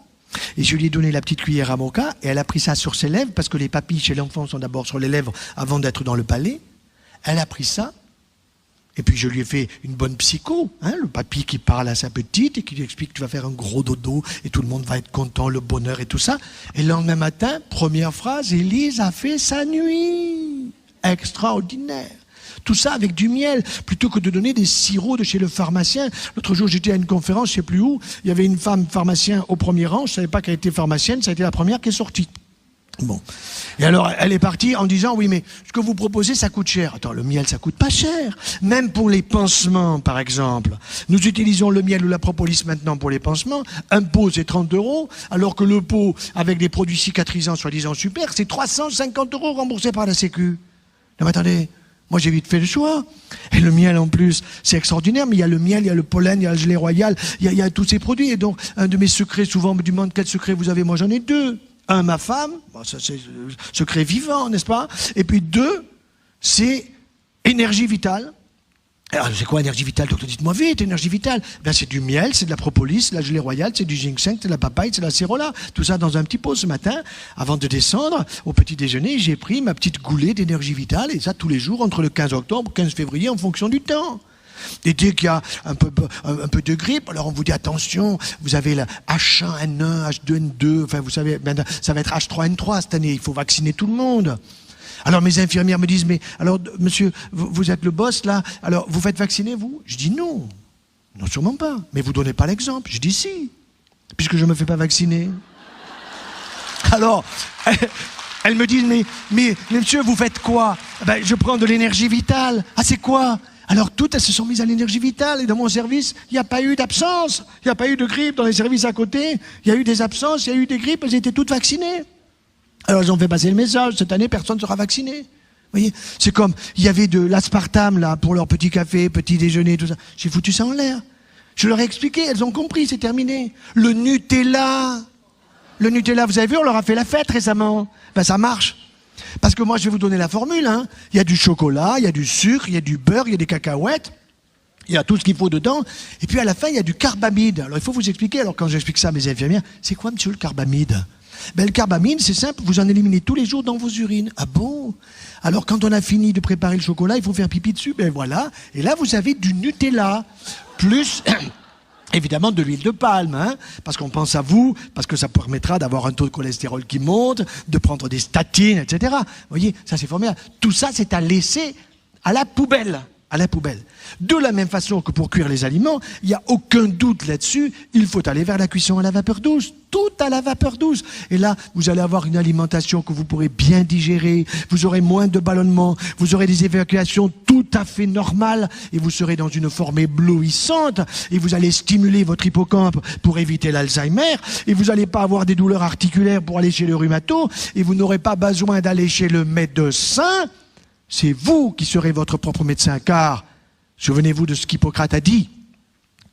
et je lui ai donné la petite cuillère à moka, et elle a pris ça sur ses lèvres, parce que les papilles chez l'enfant sont d'abord sur les lèvres avant d'être dans le palais. Elle a pris ça, et puis je lui ai fait une bonne psycho, hein, le papy qui parle à sa petite et qui lui explique que tu vas faire un gros dodo et tout le monde va être content, le bonheur et tout ça. Et le lendemain matin, première phrase, Élise a fait sa nuit. Extraordinaire. Tout ça avec du miel, plutôt que de donner des sirops de chez le pharmacien. L'autre jour, j'étais à une conférence, je ne sais plus où, il y avait une femme pharmacien au premier rang, je ne savais pas qu'elle était pharmacienne, ça a été la première qui est sortie. Bon. Et alors, elle est partie en disant, oui, mais ce que vous proposez, ça coûte cher. Attends, le miel, ça coûte pas cher. Même pour les pansements, par exemple. Nous utilisons le miel ou la propolis maintenant pour les pansements. Un pot, c'est 30 €, alors que le pot, avec des produits cicatrisants, soi-disant super, c'est 350 € remboursés par la Sécu. Non, mais attendez. Moi, j'ai vite fait le choix. Et le miel, en plus, c'est extraordinaire. Mais il y a le miel, il y a le pollen, il y a le gelée royal, il y a tous ces produits. Et donc, un de mes secrets, souvent, on me demande quel secret vous avez. Moi, j'en ai 2. Un, ma femme, bon, ça c'est secret vivant, n'est-ce pas? Et puis 2, c'est énergie vitale. Alors, c'est quoi énergie vitale? Docteur, dites-moi vite, énergie vitale. Ben, c'est du miel, c'est de la propolis, c'est de la gelée royale, c'est du ginseng, c'est de la papaye, c'est de la cérola. Tout ça dans un petit pot ce matin. Avant de descendre au petit déjeuner, j'ai pris ma petite goulée d'énergie vitale, et ça tous les jours, entre le 15 octobre et le 15 février, en fonction du temps. Et dès qu'il y a un peu de grippe, alors on vous dit attention, vous avez la H1N1, H2N2, enfin vous savez, ça va être H3N3 cette année, il faut vacciner tout le monde. Alors mes infirmières me disent, mais alors monsieur, vous êtes le boss là, alors vous faites vacciner vous? Je dis non, non sûrement pas, mais vous donnez pas l'exemple. Je dis si, puisque je me fais pas vacciner. Alors, elles me disent, mais monsieur, vous faites quoi? Ben, je prends de l'énergie vitale. Ah, c'est quoi? Alors toutes, elles se sont mises à l'énergie vitale. Et dans mon service, il n'y a pas eu d'absence. Il n'y a pas eu de grippe dans les services à côté. Il y a eu des absences, il y a eu des grippes, elles étaient toutes vaccinées. Alors ils ont fait passer le message, cette année, personne ne sera vacciné. Vous voyez, c'est comme, il y avait de l'aspartame, là, pour leur petit café, petit déjeuner, tout ça. J'ai foutu ça en l'air. Je leur ai expliqué, elles ont compris, c'est terminé. Le Nutella, vous avez vu, on leur a fait la fête récemment. Ben ça marche. Parce que moi, je vais vous donner la formule, hein. Il y a du chocolat, il y a du sucre, il y a du beurre, il y a des cacahuètes, il y a tout ce qu'il faut dedans. Et puis à la fin, il y a du carbamide. Alors il faut vous expliquer, alors quand j'explique ça à mes infirmières, c'est quoi monsieur le carbamide? Ben le carbamide, c'est simple, vous en éliminez tous les jours dans vos urines. Ah bon? Alors quand on a fini de préparer le chocolat, il faut faire pipi dessus, ben voilà. Et là, vous avez du Nutella, plus Évidemment de l'huile de palme, hein, parce qu'on pense à vous, parce que ça permettra d'avoir un taux de cholestérol qui monte, de prendre des statines, etc. Vous voyez, ça c'est formidable. Tout ça, c'est à laisser à la poubelle. À la poubelle. De la même façon que pour cuire les aliments, il n'y a aucun doute là-dessus, il faut aller vers la cuisson à la vapeur douce. Tout à la vapeur douce. Et là, vous allez avoir une alimentation que vous pourrez bien digérer, vous aurez moins de ballonnements, vous aurez des évacuations tout à fait normales, et vous serez dans une forme éblouissante, et vous allez stimuler votre hippocampe pour éviter l'Alzheimer, et vous n'allez pas avoir des douleurs articulaires pour aller chez le rhumato, et vous n'aurez pas besoin d'aller chez le médecin. C'est vous qui serez votre propre médecin, car, souvenez-vous de ce qu'Hippocrate a dit,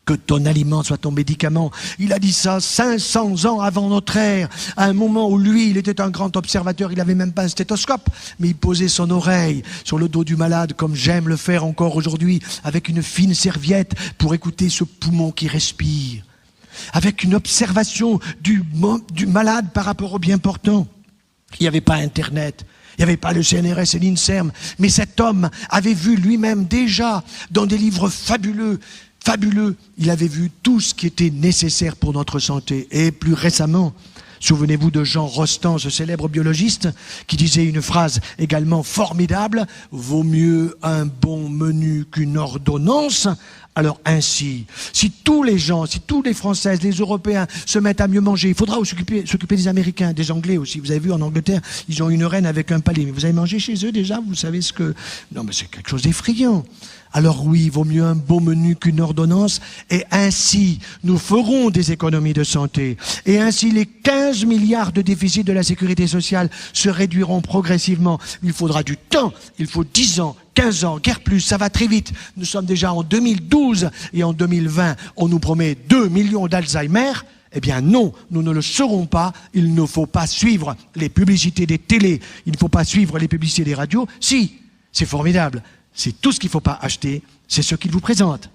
que ton aliment soit ton médicament. Il a dit ça 500 ans avant notre ère, à un moment où lui, il était un grand observateur, il n'avait même pas un stéthoscope, mais il posait son oreille sur le dos du malade, comme j'aime le faire encore aujourd'hui, avec une fine serviette pour écouter ce poumon qui respire, avec une observation du malade par rapport au bien portant. Il n'y avait pas Internet. Il n'y avait pas le CNRS et l'INSERM, mais cet homme avait vu lui-même déjà, dans des livres fabuleux, il avait vu tout ce qui était nécessaire pour notre santé. Et plus récemment, souvenez-vous de Jean Rostand, ce célèbre biologiste, qui disait une phrase également formidable, « Vaut mieux un bon menu qu'une ordonnance ». Alors ainsi, si tous les gens, si tous les Françaises, les Européens se mettent à mieux manger, il faudra s'occuper des Américains, des Anglais aussi. Vous avez vu en Angleterre, ils ont une reine avec un palais. Mais vous avez mangé chez eux déjà? Vous savez ce que... Non mais c'est quelque chose d'effrayant. Alors oui, il vaut mieux un bon menu qu'une ordonnance. Et ainsi, nous ferons des économies de santé. Et ainsi, les 15 milliards de déficit de la sécurité sociale se réduiront progressivement. Il faudra du temps, il faut 10 ans, 15 ans, guère plus, ça va très vite. Nous sommes déjà en 2012 et en 2020, on nous promet 2 millions d'Alzheimer. Eh bien non, nous ne le serons pas. Il ne faut pas suivre les publicités des télés, il ne faut pas suivre les publicités des radios. Si, c'est formidable. C'est tout ce qu'il ne faut pas acheter, c'est ce qu'ils vous présentent.